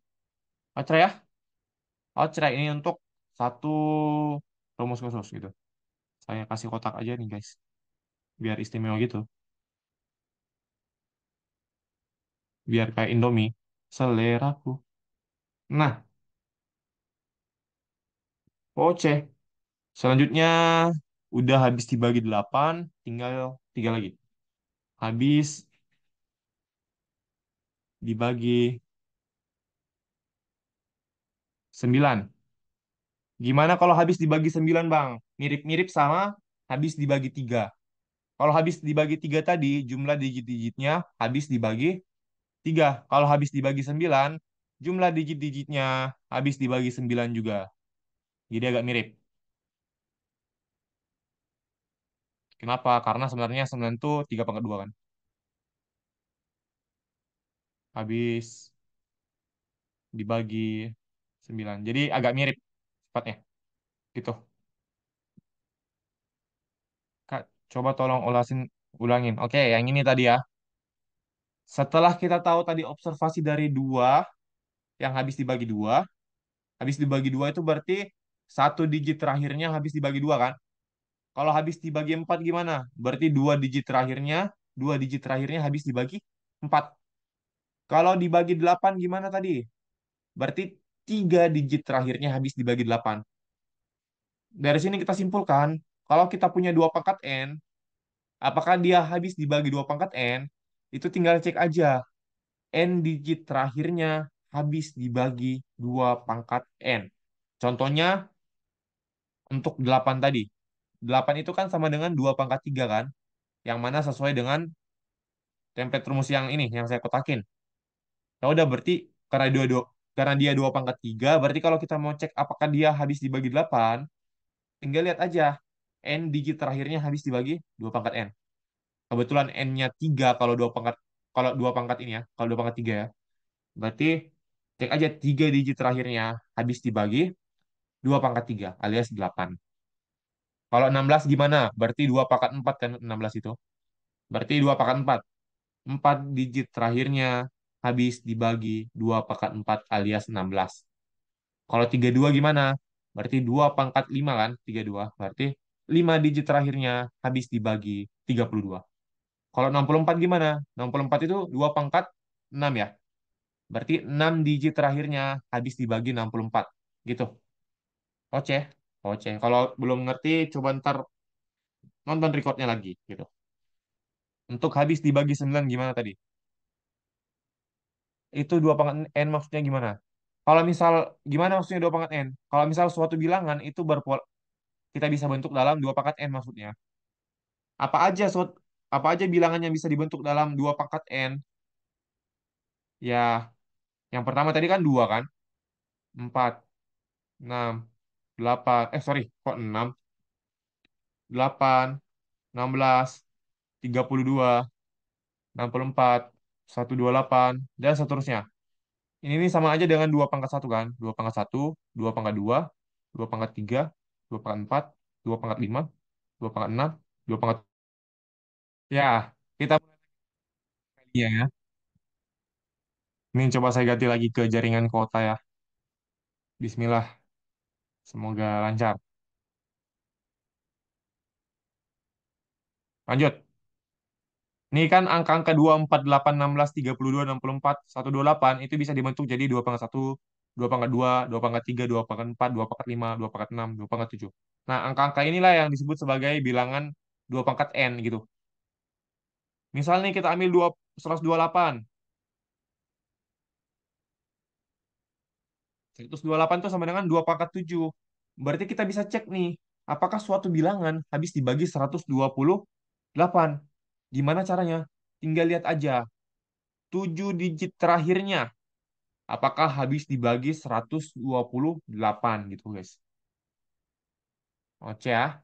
Oke ya? Oke, ini untuk satu rumus khusus gitu. Saya kasih kotak aja nih guys. Biar istimewa gitu. Biar kayak Indomie. Seleraku. Nah, oke. Selanjutnya udah habis dibagi 8, tinggal 3 lagi. Habis dibagi 9. Gimana kalau habis dibagi 9, Bang? Mirip-mirip sama habis dibagi 3. Kalau habis dibagi 3 tadi, jumlah digit-digitnya habis dibagi 3. Kalau habis dibagi 9, jumlah digit-digitnya habis dibagi 9 juga. Jadi agak mirip. Kenapa? Karena sebenarnya 9 itu 3 pangkat 2 kan. Habis dibagi 9. Jadi agak mirip sifatnya. Gitu. Kak, coba tolong ulangin. Oke, yang ini tadi ya. Setelah kita tahu tadi observasi dari dua yang habis dibagi dua, habis dibagi dua itu berarti satu digit terakhirnya habis dibagi dua kan? Kalau habis dibagi empat gimana? Berarti dua digit terakhirnya habis dibagi empat. Kalau dibagi delapan gimana tadi? Berarti tiga digit terakhirnya habis dibagi delapan. Dari sini kita simpulkan, kalau kita punya dua pangkat n, apakah dia habis dibagi dua pangkat n? Itu tinggal cek aja. N digit terakhirnya habis dibagi dua pangkat n. Contohnya untuk 8 tadi. 8 itu kan sama dengan 2 pangkat 3 kan? Yang mana sesuai dengan template rumus yang ini, yang saya kotakin. Ya udah berarti karena dia 2 pangkat 3, berarti kalau kita mau cek apakah dia habis dibagi 8, tinggal lihat aja. N digit terakhirnya habis dibagi 2 pangkat N. Kebetulan N-nya 3 kalau 2 pangkat ini ya, kalau 2 pangkat 3 ya. Berarti cek aja 3 digit terakhirnya habis dibagi 2 pangkat 3 alias 8. Kalau 16 gimana? Berarti 2 pangkat 4 kan 16 itu. Berarti 2 pangkat 4. 4 digit terakhirnya habis dibagi 2 pangkat 4 alias 16. Kalau 32 gimana? Berarti 2 pangkat 5 kan? 32. Berarti 5 digit terakhirnya habis dibagi 32. Kalau 64 gimana? 64 itu 2 pangkat 6 ya. Berarti 6 digit terakhirnya habis dibagi 64. Gitu. Oke. Oke. Kalau belum ngerti, coba ntar nonton recordnya lagi. Gitu. Untuk habis dibagi 9 gimana tadi? Itu 2 pangkat N maksudnya gimana? Kalau misal, gimana maksudnya 2 pangkat N? Kalau misal suatu bilangan itu kita bisa bentuk dalam 2 pangkat N maksudnya. Apa aja apa aja bilangan yang bisa dibentuk dalam 2 pangkat N? Ya, yang pertama tadi kan 2 kan? 4, 6, 8, sorry, kok 6? 8, 16, 32, 64, 128, dan seterusnya. Ini sama aja dengan 2 pangkat satu kan? 2 pangkat satu, 2 pangkat 2, 2 pangkat 3, 2 pangkat 4, 2 pangkat 5, 2 pangkat 6, 2 pangkat. Ya, kita mulai lagi ya. Ini coba saya ganti lagi ke jaringan kota ya. Bismillah, semoga lancar. Lanjut. Ini kan angka-angka 2, 4, 8, 16, 32, 64, 128 itu bisa dibentuk jadi 2 pangkat satu, 2 pangkat 2, 2 pangkat 3, 2 pangkat 4, 2 pangkat 5, 2 pangkat 6, 2 pangkat 7. Nah, angka-angka inilah yang disebut sebagai bilangan 2 pangkat n gitu. Misal nih kita ambil 128. 128 itu sama dengan 2 pangkat 7. Berarti kita bisa cek nih, apakah suatu bilangan habis dibagi 128. Gimana caranya? Tinggal lihat aja. 7 digit terakhirnya, apakah habis dibagi 128 gitu guys. Oke ya.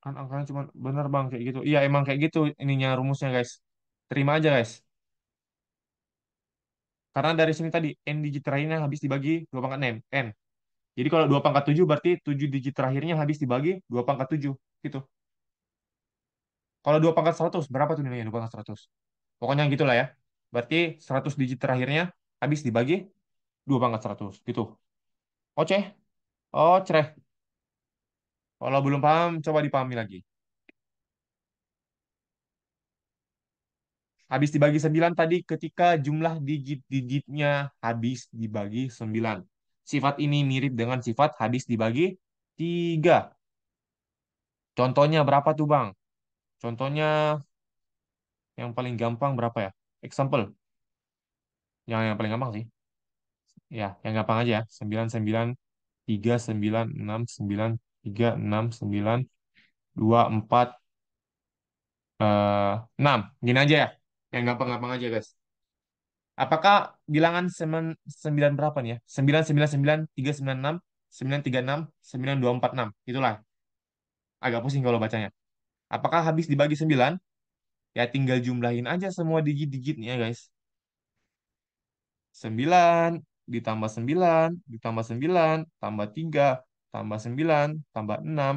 Kan angkanya cuma bener bang kayak gitu. Iya emang kayak gitu ininya rumusnya guys. Terima aja guys. Karena dari sini tadi n digit terakhirnya habis dibagi 2 pangkat n. Jadi kalau 2 pangkat 7 berarti 7 digit terakhirnya habis dibagi 2 pangkat 7 gitu. Kalau 2 pangkat 100 berapa tuh nilainya 2 pangkat 100? Pokoknya gitulah ya. Berarti 100 digit terakhirnya habis dibagi 2 pangkat 100 gitu. Oke. Oh, cereh. Kalau belum paham, coba dipahami lagi. Habis dibagi 9 tadi ketika jumlah digit-digitnya habis dibagi 9. Sifat ini mirip dengan sifat habis dibagi 3. Contohnya berapa tuh, Bang? Contohnya yang paling gampang berapa ya? Example. Yang paling gampang sih. Ya, yang gampang aja ya. 9, 9, 3, 9, 6, 9, 3, 6, 9, 2, 4, 6. Gini aja ya. Yang gampang-gampang aja, guys. Apakah bilangan 9 berapa nih ya? 9, 9, 9, 3, 9, 6, 9, 3, 6, 9, 2, 4, 6. Itulah. Agak pusing kalau bacanya. Apakah habis dibagi 9? Ya tinggal jumlahin aja semua digit-digitnya, guys. 9. ditambah 9, ditambah 9, tambah 3, tambah 9, tambah 6,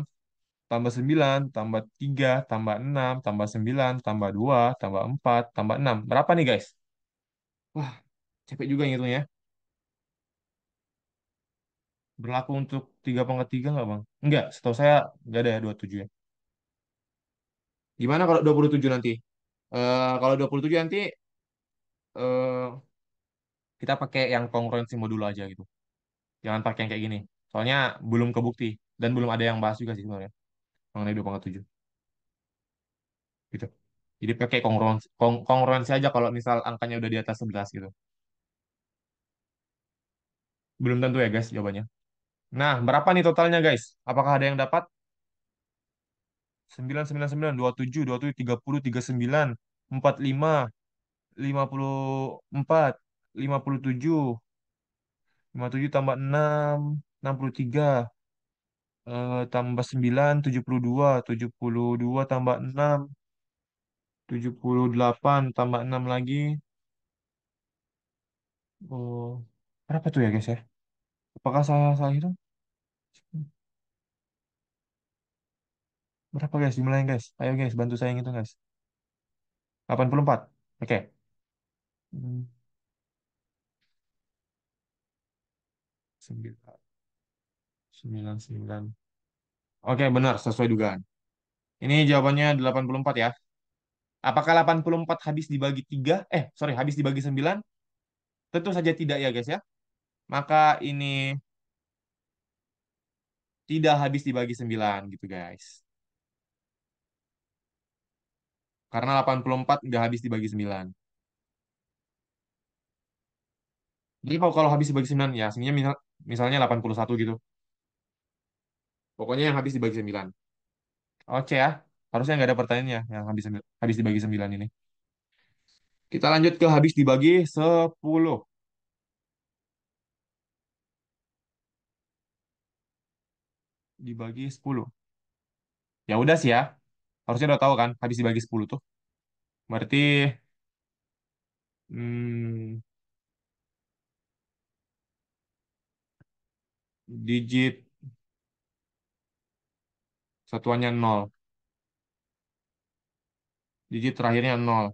tambah 9, tambah 3, tambah 6, tambah 9, tambah 2, tambah 4, tambah 6. Berapa nih guys? Wah, capek juga ngitungnya. Berlaku untuk 3 pangkat 3 nggak bang? Enggak, setahu saya nggak ada ya 27 ya. Gimana kalau 27 nanti? Kalau 27 nanti eh, kita pakai yang kongruensi modulo aja gitu. Jangan pakai yang kayak gini. Soalnya belum kebukti dan belum ada yang bahas juga sih sebenarnya mengenai 2,7 gitu. Jadi pakai kongruensi, kongruensi aja kalau misal angkanya udah di atas 11 gitu. Belum tentu ya guys jawabannya. Nah, berapa nih totalnya guys? Apakah ada yang dapat? 999, 27, 27, 30, 39, 45, 54, 57, 57 tambah 6, 63, tambah 9, 72, 72 tambah 6, 78 tambah 6 lagi. Oh, berapa tuh ya guys ya? Apakah saya salah hitung? Berapa guys jumlahnya guys? Ayo guys, bantu saya ngitung guys. 84. Oke. Hmm, 9, 9, 9. Oke, benar sesuai dugaan. Ini jawabannya 84 ya. Apakah 84 habis dibagi 3? Sorry, habis dibagi 9? Tentu saja tidak ya guys ya. Maka ini tidak habis dibagi 9 gitu guys. Karena 84 nggak habis dibagi 9. Jadi kalau habis dibagi 9 ya, aslinya misalnya 81 gitu. Pokoknya yang habis dibagi 9. Oke ya. Harusnya nggak ada pertanyaannya yang habis dibagi 9 ini. Kita lanjut ke habis dibagi 10. Dibagi 10. Ya udah sih ya. Harusnya udah tahu kan habis dibagi 10 tuh. Berarti hmm, digit satuannya 0. Digit terakhirnya 0.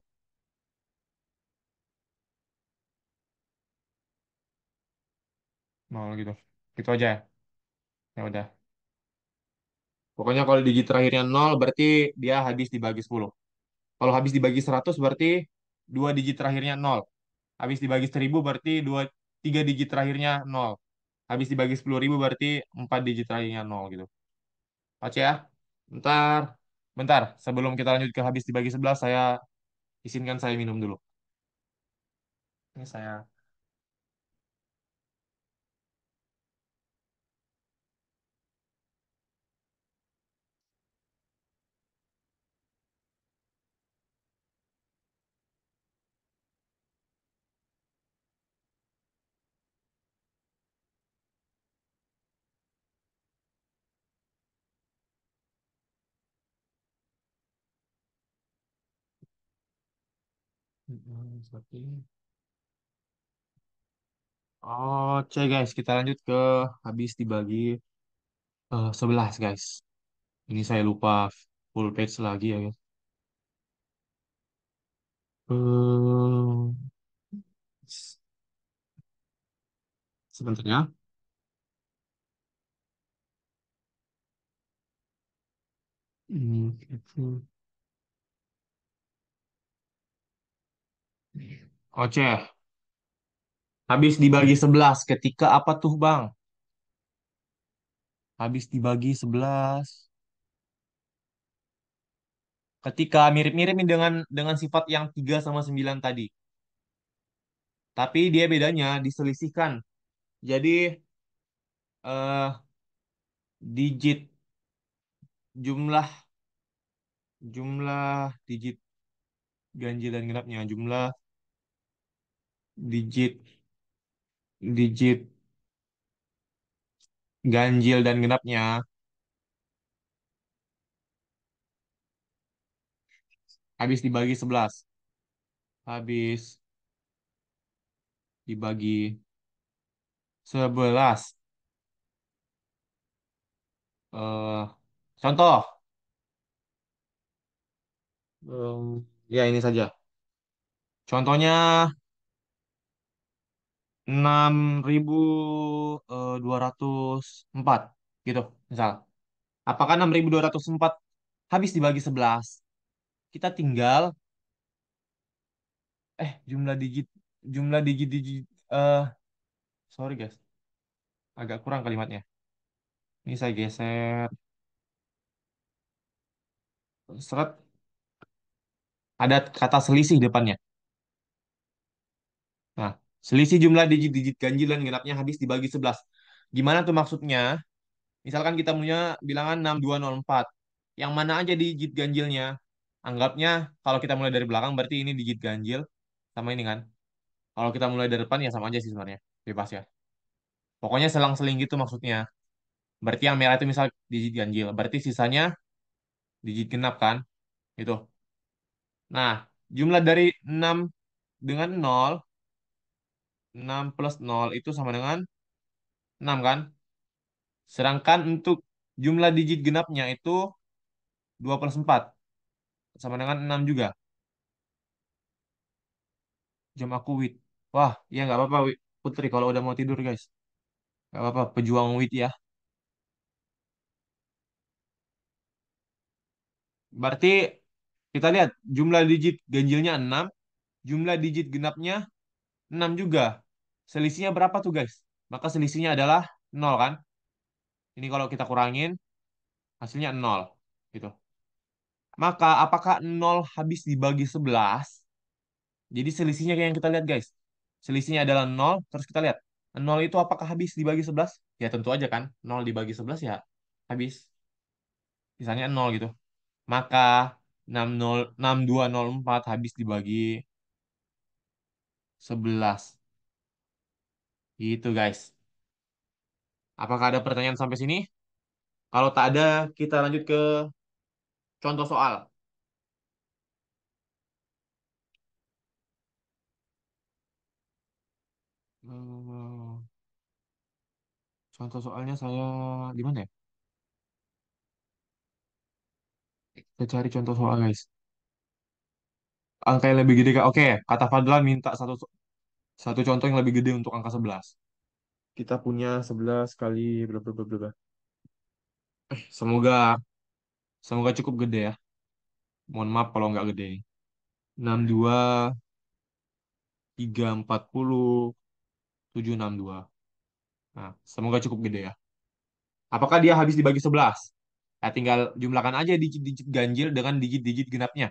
0 gitu. Gitu aja ya. Ya udah. Pokoknya kalau digit terakhirnya 0 berarti dia habis dibagi 10. Kalau habis dibagi 100 berarti dua digit terakhirnya 0. Habis dibagi 1000 berarti tiga digit terakhirnya 0. Habis dibagi 10.000 berarti 4 digit terakhirnya 0 gitu. Oke ya. Bentar. Bentar. Sebelum kita lanjut ke habis dibagi 11, saya izinkan saya minum dulu. Ini saya. Seperti. Oke guys, kita lanjut ke habis dibagi 11 guys. Ini saya lupa full page lagi ya guys. Eh, Sebentar ya. Gitu. Oke, habis dibagi 11 ketika apa tuh Bang? Habis dibagi 11 ketika mirip-mirip nih dengan sifat yang 3 sama 9 tadi. Tapi dia bedanya diselisihkan. Jadi eh digit jumlah jumlah digit ganjil dan genapnya, jumlah digit digit ganjil dan genapnya habis dibagi 11. Habis dibagi 11. Eh, contoh, ya ini saja. Contohnya 6.204 gitu, misal. Apakah 6.204 habis dibagi 11? Kita tinggal jumlah digit eh sorry guys, agak kurang kalimatnya. Ini saya geser. Seret, ada kata selisih depannya. Nah, selisih jumlah digit-digit ganjil dan genapnya habis dibagi 11. Gimana tuh maksudnya? Misalkan kita punya bilangan 6204. Yang mana aja digit ganjilnya? Anggapnya kalau kita mulai dari belakang berarti ini digit ganjil sama ini kan. Kalau kita mulai dari depan ya sama aja sih sebenarnya. Bebas ya. Pokoknya selang-seling gitu maksudnya. Berarti yang merah itu misal digit ganjil. Berarti sisanya digit genap kan? Itu. Nah, jumlah dari 6 dengan 0, 6 plus 0 itu sama dengan 6 kan? Sedangkan untuk jumlah digit genapnya itu 2 plus 4 sama dengan 6 juga. Jam aku wit. Wah, ya nggak apa-apa Putri kalau udah mau tidur guys. Nggak apa-apa, pejuang wit ya. Berarti kita lihat jumlah digit ganjilnya 6, jumlah digit genapnya 6 juga. Selisihnya berapa tuh guys? Maka selisihnya adalah 0 kan? Ini kalau kita kurangin hasilnya 0 gitu. Maka apakah 0 habis dibagi 11? Jadi selisihnya kayak yang kita lihat guys. Selisihnya adalah 0, terus kita lihat. 0 itu apakah habis dibagi 11? Ya tentu aja kan. 0 dibagi 11 ya habis. Misalnya 0 gitu. Maka 60, 6204 habis dibagi 11. Gitu guys. Apakah ada pertanyaan sampai sini? Kalau tak ada, kita lanjut ke contoh soal. Hmm, Contoh soalnya saya di mana ya? Kita cari contoh soal guys. Angka yang lebih gede. Oke, kata Fadlan minta satu satu contoh yang lebih gede untuk angka 11. Kita punya 11 kali bla bla bla bla bla. Semoga semoga cukup gede ya. Mohon maaf kalau nggak gede. 62 340 762. Nah, semoga cukup gede ya. Apakah dia habis dibagi 11? Ya, tinggal jumlahkan aja digit-digit ganjil dengan digit-digit genapnya.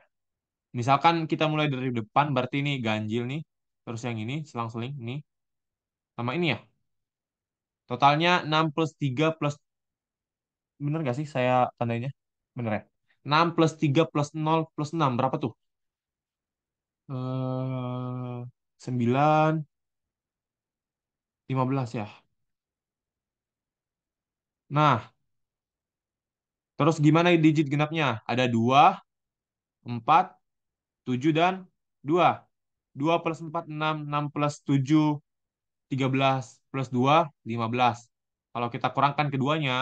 Misalkan kita mulai dari depan, berarti ini ganjil nih. Terus yang ini selang-seling, ini. Sama ini ya. Totalnya 6 plus 3 plus... Bener nggak sih saya tandainya? Bener ya? 6 plus 3 plus 0 plus 6. Berapa tuh? 9, 15 ya. Nah, terus gimana digit genapnya? Ada 2, 4, 7, dan 2. 2 plus 4, 6. 6 plus 7, 13. Plus 2, 15. Kalau kita kurangkan keduanya,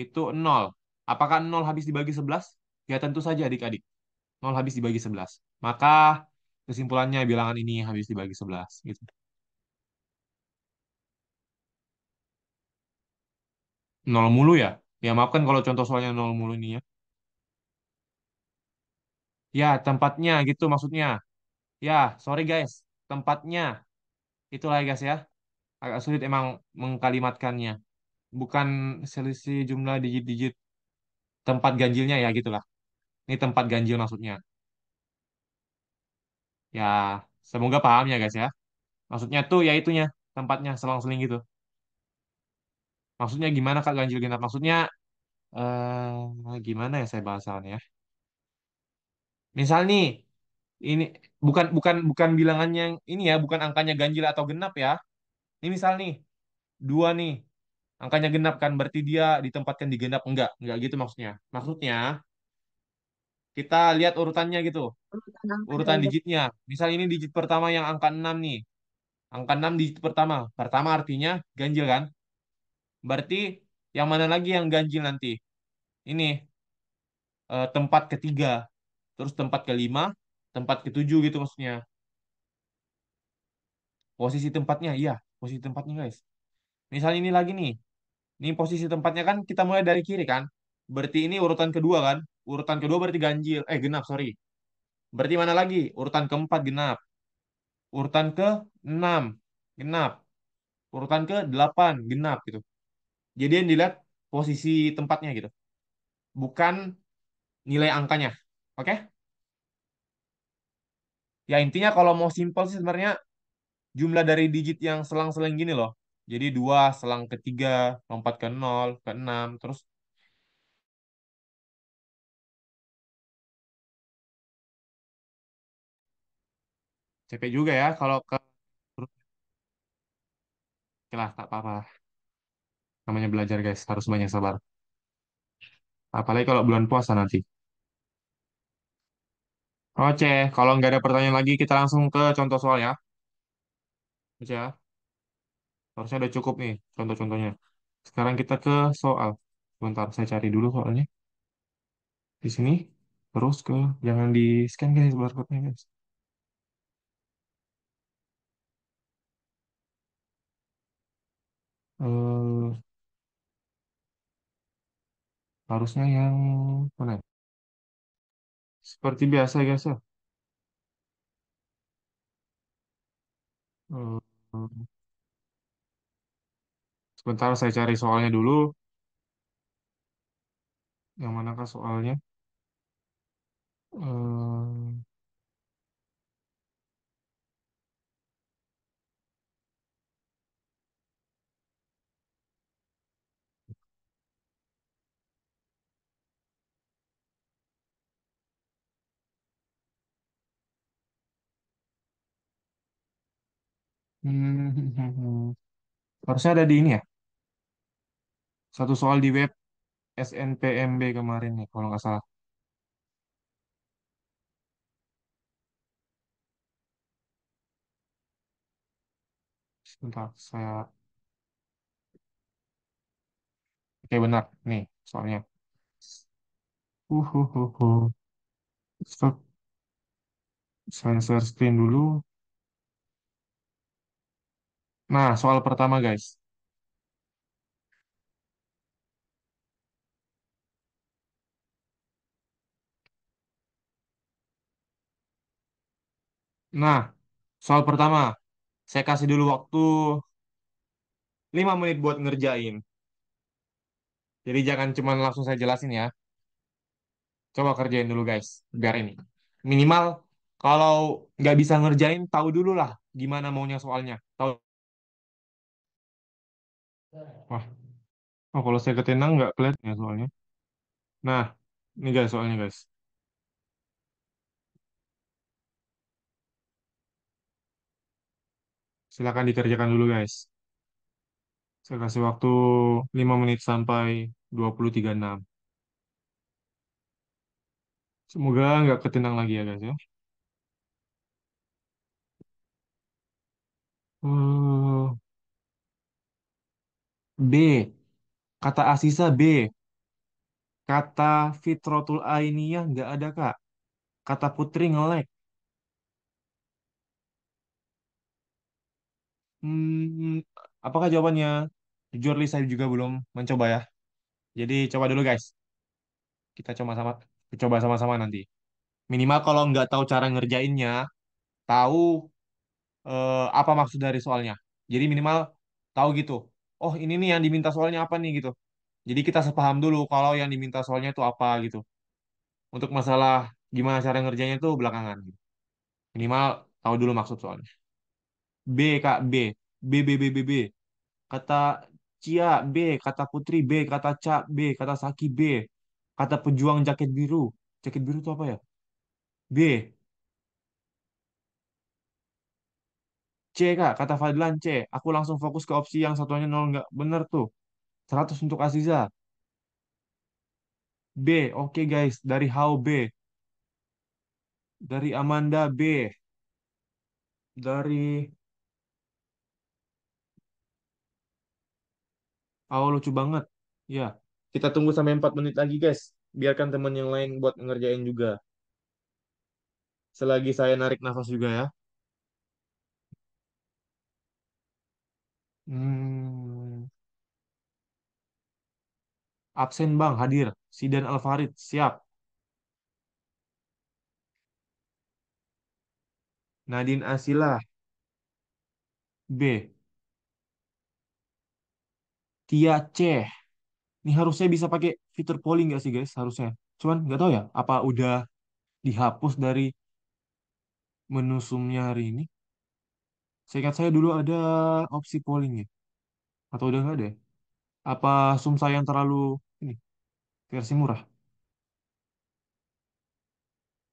itu 0. Apakah 0 habis dibagi 11? Ya tentu saja adik-adik. 0 habis dibagi 11. Maka kesimpulannya bilangan ini habis dibagi 11. Gitu. 0 mulu ya? Ya maafkan kalau contoh soalnya 0 mulu ini ya. Ya tempatnya gitu maksudnya. Ya sorry guys. Tempatnya. Itulah ya guys ya. Agak sulit emang mengkalimatkannya. Bukan selisih jumlah digit-digit tempat ganjilnya ya gitulah. Ini tempat ganjil maksudnya. Ya semoga paham ya guys ya. Maksudnya tuh ya itunya. Tempatnya selang-seling gitu. Maksudnya gimana Kak ganjil genap? Maksudnya gimana ya saya bahasannya ya? Misal nih, ini bukan bukan bukan bilangannya yang ini ya, bukan angkanya ganjil atau genap ya. Ini misal nih, 2 nih, angkanya genap kan berarti dia ditempatkan di genap enggak gitu maksudnya. Maksudnya kita lihat urutannya gitu, Urutan angka urutan dari depan. digitnya. Misal ini digit pertama yang angka 6 nih. Angka 6 di pertama. Pertama artinya ganjil kan? Berarti yang mana lagi yang ganjil nanti? Ini tempat ketiga, terus tempat kelima, tempat ketujuh gitu maksudnya. Posisi tempatnya, iya, posisi tempatnya guys. Misalnya ini lagi nih, ini posisi tempatnya kan kita mulai dari kiri kan? Berarti ini urutan kedua kan? Urutan kedua berarti ganjil, genap, sorry. Berarti mana lagi? Urutan keempat genap, urutan ke enam genap, urutan ke delapan genap gitu. Jadi yang dilihat posisi tempatnya gitu, bukan nilai angkanya. Oke? Ya intinya kalau mau simpel sih sebenarnya jumlah dari digit yang selang-seling gini loh. Jadi 2 selang ketiga, lompat ke nol, ke 6, terus capek juga ya kalau ke Oke lah, tak apa-apa. Namanya belajar guys, harus banyak sabar. Apalagi kalau bulan puasa nanti. Oke, kalau nggak ada pertanyaan lagi, kita langsung ke contoh soal ya. Oke ya, harusnya udah cukup nih contoh-contohnya. Sekarang kita ke soal. Bentar, saya cari dulu soalnya. Di sini, terus ke, jangan di scan guys, barcode-nya guys. Eh, harusnya yang mana ya? Seperti biasa guys ya. Eh, sebentar saya cari soalnya dulu. Yang manakah soalnya? Eh, harusnya ada di ini ya. Satu soal di web SNPMB kemarin nih, kalau nggak salah. Sebentar, saya... Oke, benar. Nih, soalnya. Uh, uh, uh, uh. Stop. Saya share screen dulu. Nah, soal pertama, guys. Nah, soal pertama. Saya kasih dulu waktu 5 menit buat ngerjain. Jadi jangan cuma langsung saya jelasin ya. Coba kerjain dulu, guys. Biar ini. Minimal, kalau nggak bisa ngerjain, tahu dulu lah gimana maunya soalnya. Tahu. Wah, oh, kalau saya ketenang nggak kelihatan ya soalnya. Nah, ini guys soalnya, guys. Silakan dikerjakan dulu, guys. Saya kasih waktu 5 menit sampai 20.36. Semoga nggak ketenang lagi ya, guys ya. Eh, B. Kata Asisa B. Kata Fitrotul Ainiyah nggak ada, Kak. Kata Putri ngelek. Hmm, apakah jawabannya? Jujur, Li, saya juga belum mencoba ya. Jadi coba dulu, guys. Kita coba sama-sama nanti. Minimal kalau nggak tahu cara ngerjainnya, tahu apa maksud dari soalnya. Jadi minimal tahu gitu. Oh, ini nih yang diminta soalnya apa nih gitu. Jadi kita sepaham dulu kalau yang diminta soalnya itu apa gitu. Untuk masalah gimana cara ngerjainnya itu belakangan gitu. Minimal tahu dulu maksud soalnya. B, Kak, B. B, B, B, B, B. Kata Cia, B. Kata Putri, B. Kata Ca, B. Kata Saki, B. Kata pejuang jaket biru. Jaket biru itu apa ya? B. C, Kak. Kata Fadlan, C. Aku langsung fokus ke opsi yang satunya nol nggak bener tuh. 100 untuk Aziza. B. Oke guys, dari How B. Dari Amanda B. Dari Oh, lucu banget. Ya, kita tunggu sampai 4 menit lagi, guys. Biarkan teman yang lain buat ngerjain juga. Selagi saya narik nafas juga ya. Hmm, absen Bang, hadir. Sidan Alfarid, siap. Nadine Asila, B. Tia C. Ini harusnya bisa pakai fitur polling nggak sih, guys? Harusnya. Cuman nggak tahu ya, apa udah dihapus dari menu Zoom-nya hari ini. Seingat saya dulu ada opsi polling ya. Atau udah nggak ada ya? Apa Zoom saya yang terlalu ini versi murah?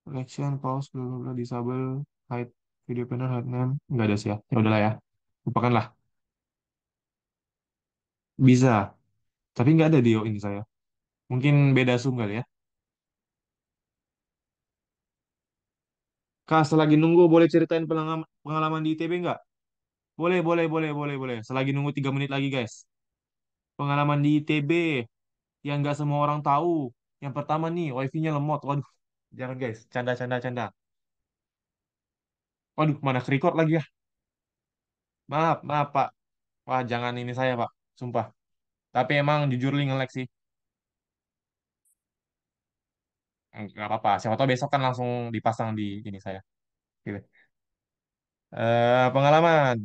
Selection, pause, bla bla bla, disable, hide, video planner, hide name. Nggak ada sih ya. Ya udahlah ya. Lupakanlah. Bisa. Tapi nggak ada di ini saya. Mungkin beda Zoom kali ya. Kak, selagi nunggu boleh ceritain pengalaman di ITB nggak? Boleh, boleh, boleh, boleh, boleh. Selagi nunggu 3 menit lagi, guys. Pengalaman di ITB yang nggak semua orang tahu. Yang pertama nih, wifi-nya lemot. Waduh, jangan guys. Canda, canda, canda. Waduh, mana record lagi ya? Maaf, maaf, Pak. Wah, jangan ini saya, Pak. Sumpah. Tapi emang jujur li nge-lag sih. Nggak apa-apa. Siapa tahu besok kan langsung dipasang di ini saya. Gitu. Pengalaman.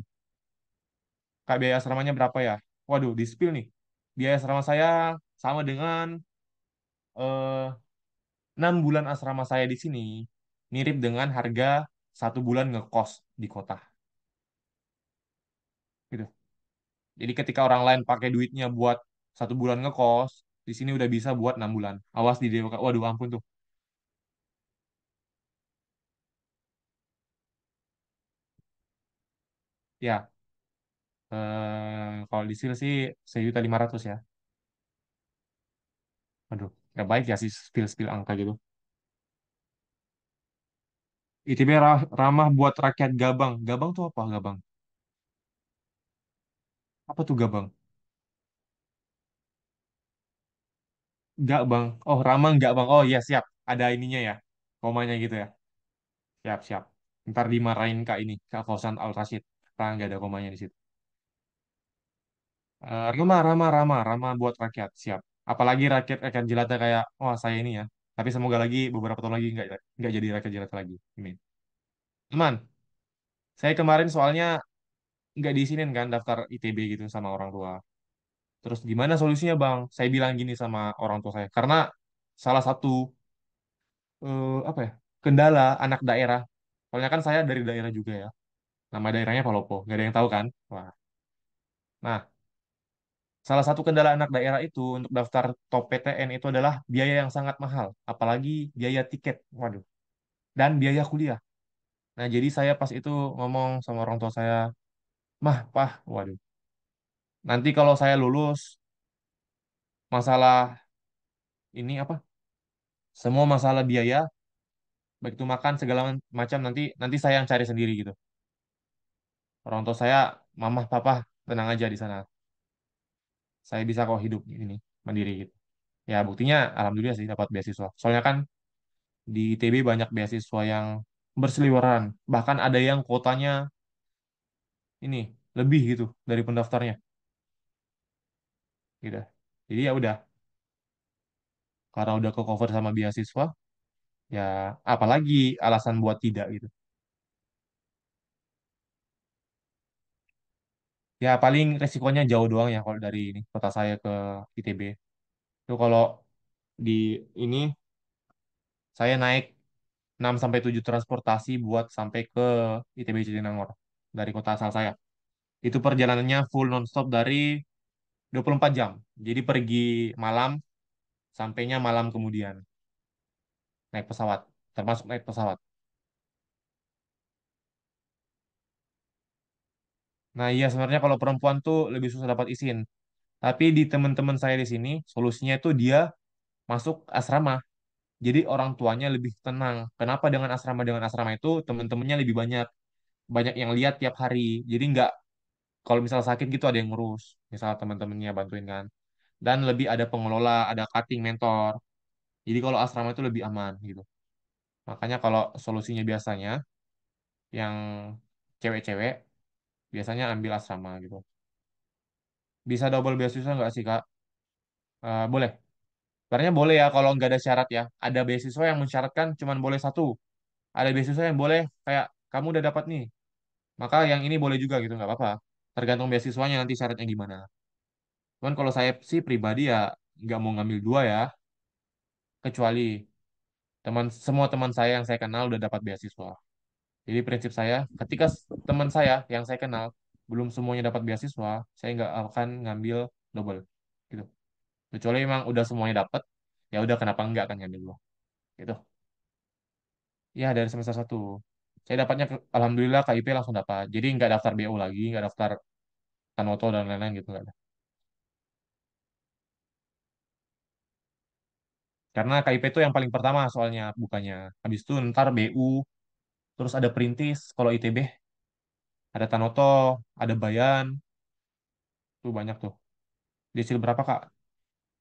Kak, biaya asramanya berapa ya? Waduh, di spill nih. Biaya asrama saya sama dengan eh, 6 bulan asrama saya di sini. Mirip dengan harga 1 bulan ngekos di kota. Gitu. Jadi ketika orang lain pakai duitnya buat 1 bulan ngekos, di sini udah bisa buat 6 bulan. Awas di Dewa. Waduh, ampun tuh. Ya, kalau di SIL sih 1.500.000 ya. Aduh, nggak baik ya sih spill-spill angka gitu. ITB ramah buat rakyat Gabang. Gabang tuh apa, Gabang? Apa tuh Gabang? Nggak, Bang. Oh, ramah nggak, Bang. Oh, iya, siap. Ada ininya ya. Komanya gitu ya. Siap, siap. Ntar dimarahin Kak ini, Kak Fauzan Al-Rashid. Karena nggak ada komanya di situ. Ramah, ramah, ramah, ramah buat rakyat. Siap. Apalagi rakyat rakyat jelata kayak, wah saya ini ya. Tapi semoga lagi beberapa tahun lagi nggak jadi rakyat jelata lagi. Amin. Teman, saya kemarin soalnya nggak diizinin kan daftar ITB gitu sama orang tua. Terus gimana solusinya Bang? Saya bilang gini sama orang tua saya. Karena salah satu apa ya kendala anak daerah. Soalnya kan saya dari daerah juga ya. Nama daerahnya Palopo. Nggak ada yang tahu kan? Wah. Nah, salah satu kendala anak daerah itu untuk daftar top PTN itu adalah biaya yang sangat mahal, apalagi biaya tiket, waduh, dan biaya kuliah. Nah, jadi saya pas itu ngomong sama orang tua saya, mah, pah, waduh, nanti kalau saya lulus, masalah ini apa? Semua masalah biaya, baik itu makan segala macam nanti nanti saya yang cari sendiri gitu. Orang tua saya, mamah, papa, tenang aja di sana. Saya bisa kok hidup ini mandiri gitu. Ya buktinya, alhamdulillah sih dapat beasiswa. Soalnya kan di ITB banyak beasiswa yang berseliweran. Bahkan ada yang kuotanya ini lebih gitu dari pendaftarnya gitu. Jadi ya udah, karena udah ke cover sama beasiswa, ya apalagi alasan buat tidak gitu. Ya paling resikonya jauh doang ya kalau dari ini kota saya ke ITB. Itu kalau di ini saya naik 6 sampai 7 transportasi buat sampai ke ITB Jatinangor dari kota asal saya. Itu perjalanannya full nonstop dari 24 jam. Jadi pergi malam, sampainya malam kemudian naik pesawat, termasuk naik pesawat. Nah, iya sebenarnya kalau perempuan tuh lebih susah dapat izin. Tapi di teman-teman saya di sini, solusinya itu dia masuk asrama. Jadi orang tuanya lebih tenang. Kenapa dengan asrama itu teman-temannya lebih banyak, banyak yang lihat tiap hari. Jadi nggak kalau misal sakit gitu ada yang ngurus, misal teman-temannya bantuin kan. Dan lebih ada pengelola, ada cutting mentor. Jadi kalau asrama itu lebih aman gitu. Makanya kalau solusinya biasanya yang cewek-cewek biasanya ambil asrama gitu. Bisa double beasiswa nggak sih Kak? Boleh. Sebenarnya boleh ya kalau nggak ada syarat ya. Ada beasiswa yang mensyaratkan cuman boleh satu. Ada beasiswa yang boleh kayak kamu udah dapat nih. Maka yang ini boleh juga gitu, nggak apa-apa. Tergantung beasiswanya nanti syaratnya gimana. Cuman kalau saya sih pribadi ya nggak mau ngambil dua ya. Kecuali semua teman saya yang saya kenal udah dapat beasiswa. Jadi prinsip saya, ketika teman saya yang saya kenal belum semuanya dapat beasiswa, saya nggak akan ngambil double. Gitu. Kecuali memang udah semuanya dapat, ya udah kenapa nggak akan ngambil dua. Gitu. Ya dari semester satu. Saya dapatnya, alhamdulillah KIP langsung dapat. Jadi nggak daftar BO lagi, nggak daftar Tanoto dan lain-lain gitu nggak ada. Karena KIP itu yang paling pertama soalnya bukannya. Habis itu ntar BU, terus ada Perintis, kalau ITB ada Tanoto, ada Bayan, tuh banyak tuh. Desil berapa Kak?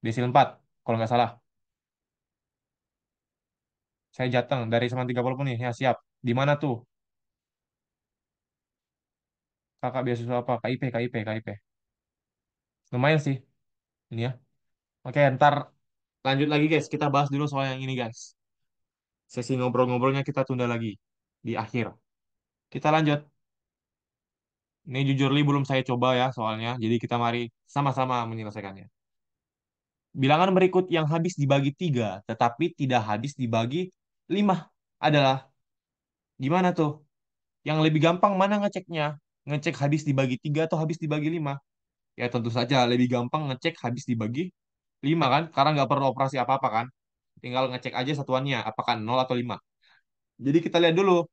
Desil 4 kalau nggak salah. Saya Jateng dari Seman 30 nih, ya siap. Di mana tuh? Kakak beasiswa apa? KIP, KIP, KIP. Lumayan sih ini ya. Oke, ntar lanjut lagi guys. Kita bahas dulu soal yang ini guys. Sesi ngobrol-ngobrolnya kita tunda lagi di akhir. Kita lanjut. Ini jujur li belum saya coba ya soalnya. Jadi kita mari sama-sama menyelesaikannya. Bilangan berikut yang habis dibagi tiga, tetapi tidak habis dibagi lima adalah gimana tuh? Yang lebih gampang mana ngeceknya? Ngecek habis dibagi tiga atau habis dibagi lima? Ya tentu saja lebih gampang ngecek habis dibagi lima kan? Karena nggak perlu operasi apa-apa kan? Tinggal ngecek aja satuannya, apakah nol atau lima. Jadi kita lihat dulu.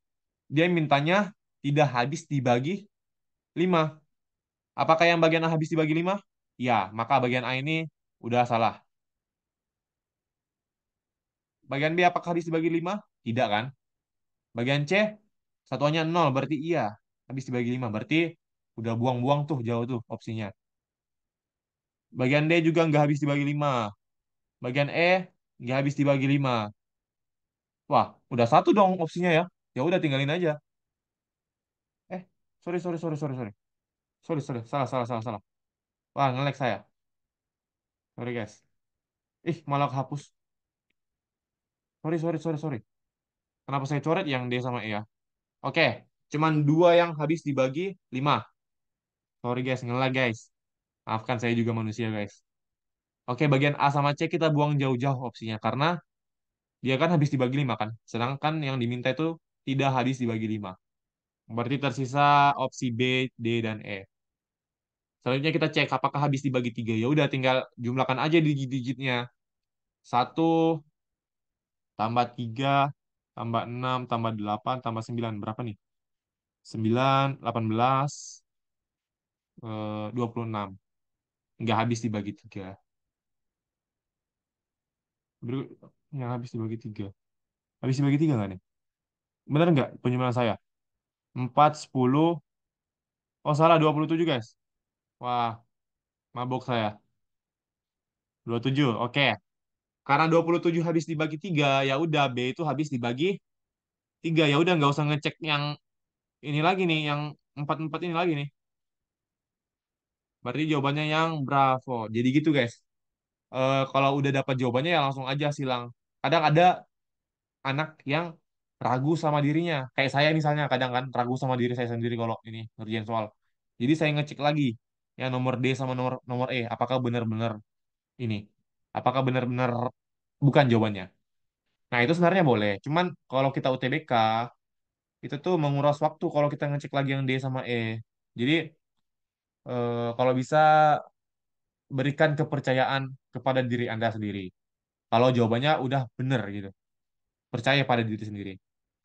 Dia mintanya tidak habis dibagi lima. Apakah yang bagian A habis dibagi lima? Ya, maka bagian A ini udah salah. Bagian B apakah habis dibagi lima? Tidak kan? Bagian C, satuannya nol, berarti iya. Habis dibagi lima, berarti udah buang-buang tuh jauh tuh opsinya. Bagian D juga nggak habis dibagi lima. Bagian E, nggak habis dibagi lima. Wah, udah satu dong opsinya ya. Ya udah tinggalin aja. Eh, sorry, sorry, sorry, sorry, sorry. Sorry, sorry, salah, salah, salah, salah. Wah, nge-lag saya. Sorry, guys. Ih, malah kehapus. Sorry, sorry, sorry, sorry. Kenapa saya coret yang D sama E ya? Oke, cuman dua yang habis dibagi lima. Sorry, guys, nge-lag, guys. Maafkan saya juga manusia, guys. Oke, bagian A sama C kita buang jauh-jauh opsinya. Karena dia kan habis dibagi lima kan. Sedangkan yang diminta itu tidak habis dibagi lima. Berarti tersisa opsi B, D, dan E. Selanjutnya kita cek apakah habis dibagi tiga. Ya udah tinggal jumlahkan aja digit-digitnya. Satu tambah tiga tambah enam tambah delapan tambah sembilan. Berapa nih? Sembilan, 18, 26. Nggak habis dibagi tiga. Yang habis dibagi tiga. Habis dibagi tiga nggak nih? Bener nggak penjumlahan saya? 4, 10. Oh salah 27 guys. Wah, mabuk saya. 27. Oke. Karena 27 habis dibagi 3, ya udah B itu habis dibagi 3. Ya udah nggak usah ngecek yang ini lagi nih, yang 44 ini lagi nih. Berarti jawabannya yang Bravo. Jadi gitu guys. Kalau udah dapat jawabannya ya langsung aja silang. Kadang ada anak yang ragu sama dirinya. Kayak saya misalnya kadang kan ragu sama diri saya sendiri kalau ini ngerjain soal. Jadi saya ngecek lagi yang nomor D sama nomor nomor E, apakah benar-benar ini, apakah benar-benar bukan jawabannya. Nah, itu sebenarnya boleh. Cuman kalau kita UTBK, itu tuh menguras waktu kalau kita ngecek lagi yang D sama E. Jadi, kalau bisa berikan kepercayaan kepada diri Anda sendiri. Kalau jawabannya udah bener gitu. Percaya pada diri sendiri.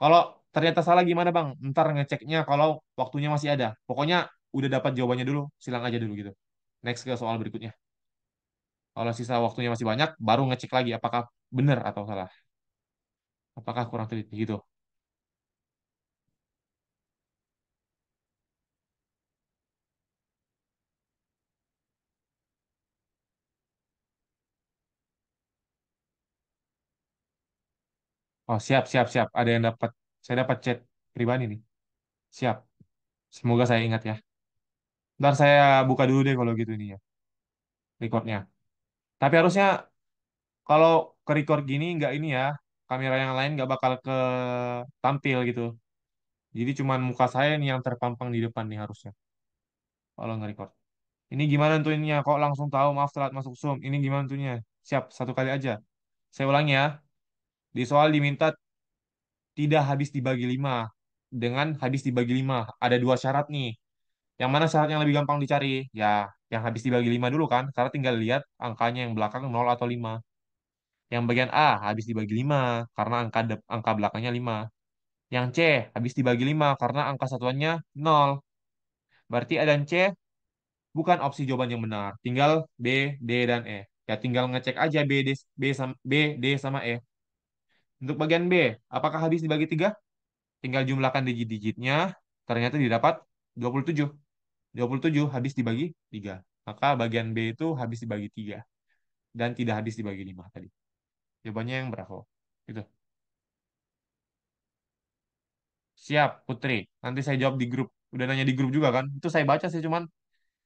Kalau ternyata salah gimana Bang? Ntar ngeceknya kalau waktunya masih ada. Pokoknya udah dapat jawabannya dulu, silang aja dulu gitu. Next ke soal berikutnya. Kalau sisa waktunya masih banyak, baru ngecek lagi apakah benar atau salah. Apakah kurang teliti gitu. Oh, siap, siap, siap. Ada yang dapat, saya dapat chat pribadi nih. Siap. Semoga saya ingat ya. Ntar saya buka dulu deh kalau gitu nih ya, recordnya. Tapi harusnya kalau ke record gini nggak ini ya, kamera yang lain nggak bakal ke tampil gitu. Jadi cuman muka saya nih yang terpampang di depan nih harusnya kalau nge-record. Ini gimana tentunya? Kok langsung tahu? Maaf telat masuk Zoom. Ini gimana tentunya? Siap, satu kali aja. Saya ulangi ya. Di soal diminta tidak habis dibagi 5. Dengan habis dibagi 5. Ada dua syarat nih. Yang mana syarat yang lebih gampang dicari? Ya, yang habis dibagi 5 dulu kan. Karena tinggal lihat angkanya yang belakang 0 atau 5. Yang bagian A habis dibagi 5. Karena angka belakangnya 5. Yang C habis dibagi 5. Karena angka satuannya 0. Berarti A dan C bukan opsi jawaban yang benar. Tinggal B, D, dan E. Ya tinggal ngecek aja B, D, sama E. Untuk bagian B, apakah habis dibagi 3? Tinggal jumlahkan digit-digitnya. Ternyata didapat 27. 27 habis dibagi 3. Maka bagian B itu habis dibagi 3. Dan tidak habis dibagi 5 tadi. Jawabannya yang berapa? Itu. Siap, Putri. Nanti saya jawab di grup. Udah nanya di grup juga kan? Itu saya baca sih, cuman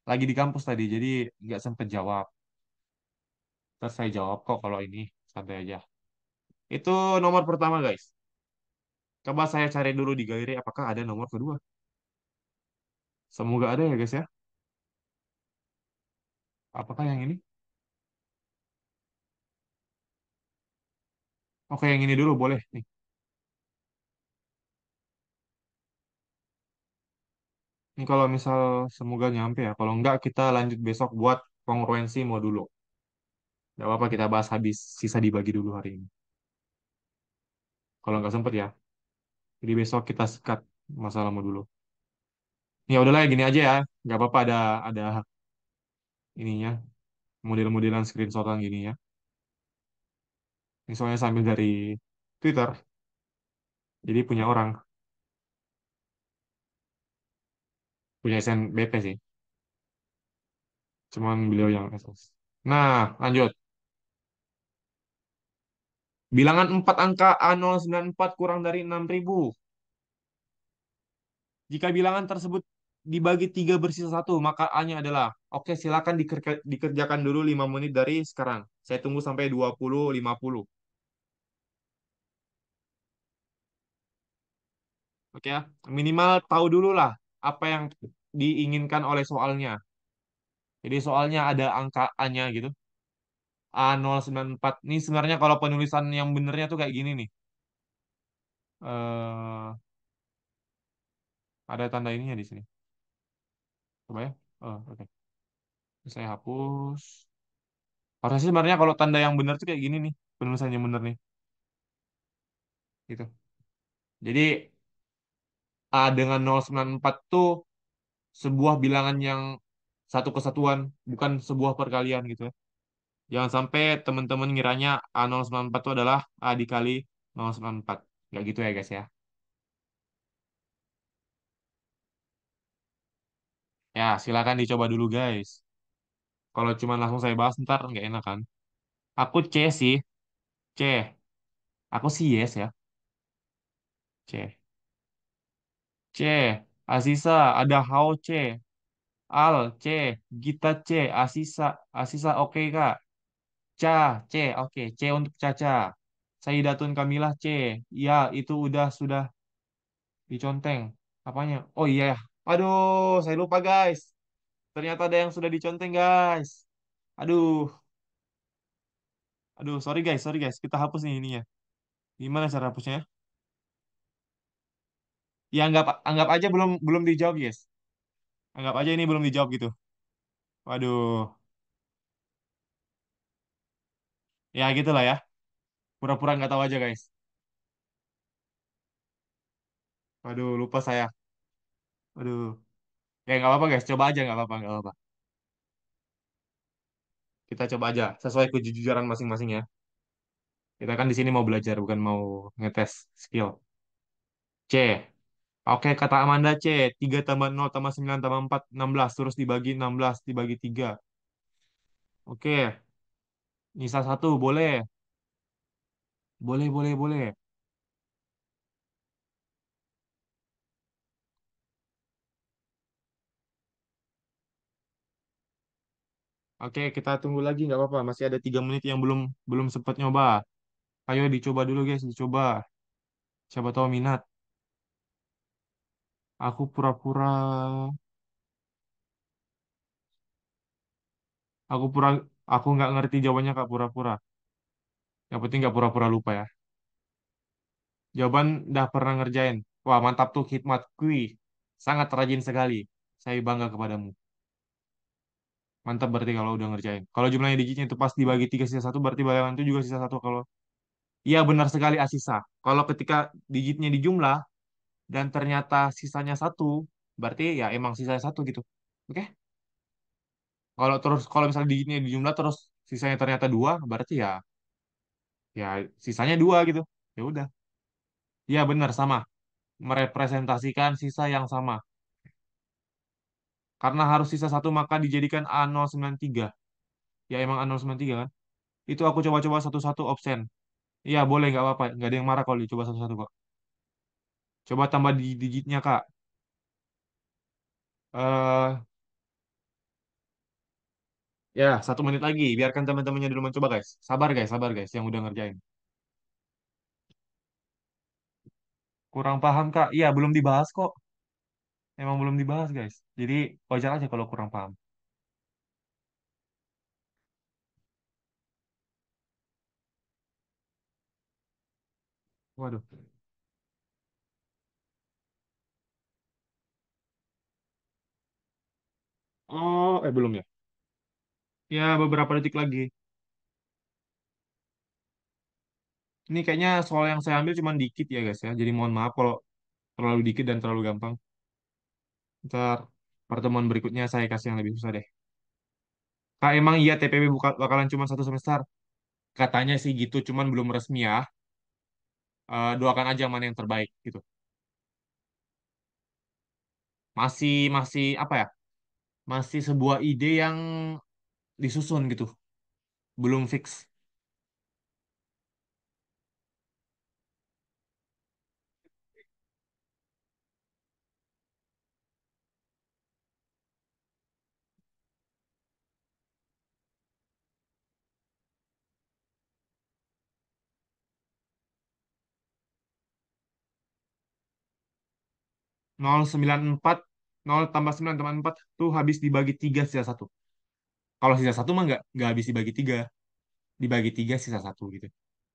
lagi di kampus tadi. Jadi nggak sempet jawab. Terus saya jawab kok kalau ini. Santai aja. Itu nomor pertama, guys. Coba saya cari dulu di galeri apakah ada nomor kedua. Semoga ada ya, guys ya. Apakah yang ini? Oke, yang ini dulu boleh nih. Ini kalau misal semoga nyampe ya. Kalau enggak kita lanjut besok buat kongruensi modulo. Gak apa-apa kita bahas habis sisa dibagi dulu hari ini. Kalau nggak sempet ya. Jadi besok kita sekat masalah modulo. Ya udahlah gini aja ya. Nggak apa-apa ada ininya model-modelan screenshotan gini ya. Ini soalnya sambil dari Twitter. Jadi punya orang, punya SNBP sih. Cuman beliau yang SS. Nah, lanjut. Bilangan 4 angka A094 kurang dari 6.000. Jika bilangan tersebut dibagi 3 bersisa satu, maka A-nya adalah, oke silakan dikerjakan dulu 5 menit dari sekarang. Saya tunggu sampai 20.50. Oke ya, minimal tahu dulu lah apa yang diinginkan oleh soalnya. Jadi soalnya ada angka A-nya gitu. A094. Ini sebenarnya kalau penulisan yang benernya tuh kayak gini nih. Eh ada tanda ininya di sini. Coba ya. Oh, oke. Saya hapus. Harusnya sih sebenarnya kalau tanda yang bener tuh kayak gini nih. Penulisannya bener nih. Gitu. Jadi A dengan 094 tuh sebuah bilangan yang satu kesatuan, bukan sebuah perkalian gitu ya. Jangan sampai teman-teman ngiranya A094 itu adalah A dikali 094. Nggak gitu ya guys ya. Ya, silakan dicoba dulu guys. Kalau cuma langsung saya bahas ntar nggak enak kan. Aku C sih. C. Aku sih yes ya. C. C. Asisa. Ada Hao C. Al C. Gita C. Asisa. Asisa oke Kak. Ca, C, oke, C untuk Caca. Saidatun Kamilah C. Ya, itu sudah diconteng. Apanya? Oh iya ya. Aduh, saya lupa guys. Ternyata ada yang sudah diconteng guys. Aduh, aduh, sorry guys. Kita hapus nih ininya. Gimana cara hapusnya? Ya anggap aja belum belum dijawab guys. Anggap aja ini belum dijawab gitu. Waduh, ya gitulah ya. Pura-pura nggak tahu aja guys. Waduh, lupa saya. Waduh. Ya nggak apa-apa guys. Coba aja nggak apa-apa nggak apa-apa. Kita coba aja sesuai kejujuran masing-masing ya. Kita kan di sini mau belajar, bukan mau ngetes skill. C. Oke, kata Amanda C. 3 tambah 0 tambah 9 tambah 4, 16. Terus dibagi 16, dibagi 3. Oke, nyisa satu boleh. Boleh, boleh, boleh. Oke, kita tunggu lagi nggak apa-apa. Masih ada 3 menit yang belum belum sempat nyoba. Ayo dicoba dulu guys, dicoba. Siapa tahu minat. Aku pura-pura, aku pura, aku nggak ngerti jawabannya Kak pura-pura. Yang penting nggak pura-pura lupa ya. Jawaban udah pernah ngerjain. Wah mantap tuh Hikmat Kui. Sangat rajin sekali. Saya bangga kepadamu. Mantap berarti kalau udah ngerjain. Kalau jumlahnya digitnya itu pas dibagi 3 sisa satu, berarti bayangan itu juga sisa satu. Kalau iya benar sekali Asisa. Kalau ketika digitnya dijumlah dan ternyata sisanya satu, berarti ya emang sisanya satu gitu. Oke? Kalau misalnya digitnya dijumlah terus sisanya ternyata dua, berarti ya sisanya dua gitu. Ya udah. Iya benar sama. Merepresentasikan sisa yang sama. Karena harus sisa satu maka dijadikan A093. Ya emang A093 kan? Itu aku coba-coba satu-satu absen. Iya boleh nggak apa-apa. Nggak ada yang marah kalau dicoba satu-satu kok. Coba tambah di digitnya Kak. eh Ya, 1 menit lagi. Biarkan teman-temannya dulu mencoba, guys. Sabar, guys, yang udah ngerjain. Kurang paham, Kak? Iya, belum dibahas kok. Emang belum dibahas, guys. Jadi, wajar aja kalau kurang paham. Waduh. Oh, belum ya? Ya, beberapa detik lagi. Ini kayaknya soal yang saya ambil cuma dikit ya, guys ya. Jadi mohon maaf kalau terlalu dikit dan terlalu gampang. Ntar pertemuan berikutnya saya kasih yang lebih susah deh. Kak, emang iya TPB bakalan cuma 1 semester? Katanya sih gitu, cuman belum resmi ya. Doakan aja mana yang terbaik gitu. Masih masih apa ya? Masih sebuah ide yang disusun gitu, belum fix. 0,94, 0 tambah 9 tambah 4 tuh habis dibagi 3 sisa satu. Kalau sisa satu mah nggak habis dibagi 3, dibagi 3 sisa satu gitu.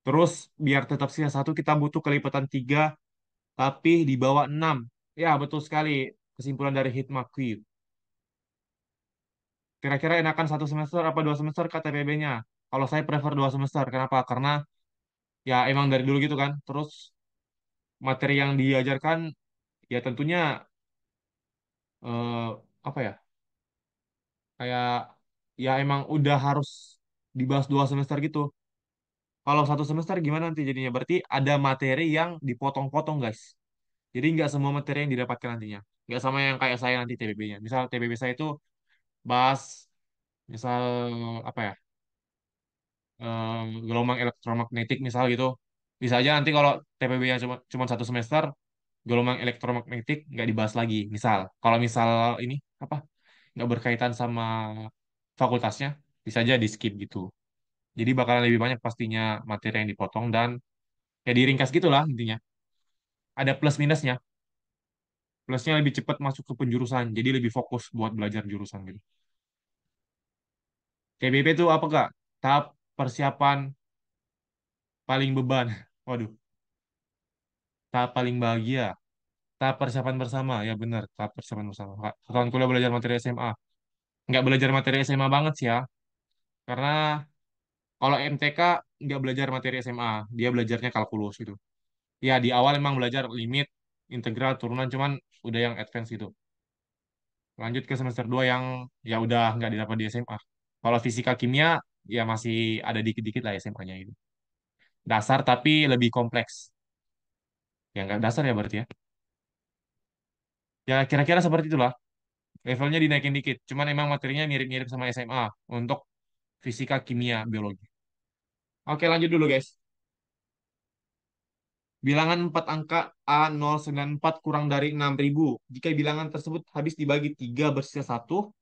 Terus biar tetap sisa satu kita butuh kelipatan 3 tapi di bawah 6. Ya betul sekali kesimpulan dari Hitmakui. Kira-kira enakan 1 semester apa 2 semester KTPB-nya? Kalau saya prefer 2 semester. Kenapa? Karena ya emang dari dulu gitu kan. Terus materi yang diajarkan ya tentunya eh, apa ya? Kayak ya emang udah harus dibahas 2 semester gitu. Kalau 1 semester gimana nanti jadinya? Berarti ada materi yang dipotong-potong guys. Jadi nggak semua materi yang didapatkan nantinya. Nggak sama yang kayak saya nanti TBB-nya. Misal TBB saya itu bahas misal apa ya, gelombang elektromagnetik misal gitu. Bisa aja nanti kalau TPB-nya cuma 1 semester, gelombang elektromagnetik nggak dibahas lagi. Kalau misal ini apa nggak berkaitan sama fakultasnya, bisa aja di skip gitu. Jadi bakalan lebih banyak pastinya materi yang dipotong dan ya diringkas gitulah intinya. Ada plus minusnya. Plusnya lebih cepat masuk ke penjurusan, jadi lebih fokus buat belajar jurusan gitu. KBP itu apa kak? Tahap persiapan paling beban. Waduh, tahap paling bahagia. Tahap persiapan bersama, ya benar. Tahap persiapan bersama. Kak, satuan kuliah belajar materi SMA. Nggak belajar materi SMA banget sih ya. Karena kalau MTK nggak belajar materi SMA. Dia belajarnya kalkulus gitu. Ya, di awal emang belajar limit, integral, turunan, cuman udah yang advance gitu. Lanjut ke semester 2 yang ya udah nggak didapat di SMA. Kalau fisika kimia ya masih ada dikit-dikit lah SMA-nya itu. Dasar tapi lebih kompleks. Ya nggak dasar ya berarti ya. Ya kira-kira seperti itulah. Levelnya dinaikin dikit. Cuman emang materinya mirip-mirip sama SMA untuk fisika, kimia, biologi. Oke lanjut dulu guys. Bilangan 4 angka A094 kurang dari 6.000. Jika bilangan tersebut habis dibagi 3 bersisa satu.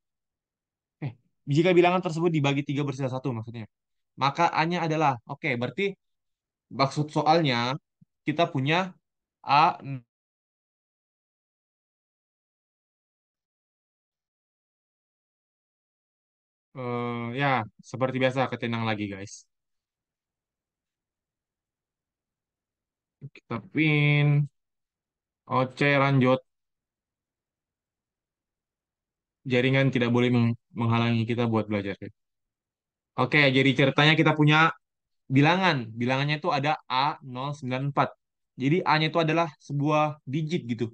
Jika bilangan tersebut dibagi tiga bersisa satu maksudnya. Maka A-nya adalah, oke, berarti maksud soalnya kita punya A, ya, seperti biasa ketenang lagi guys. Kita pin, oke lanjut. Jaringan tidak boleh menghalangi kita buat belajar. Oke, jadi ceritanya kita punya bilangan. Bilangannya itu ada A094. Jadi A-nya itu adalah sebuah digit gitu.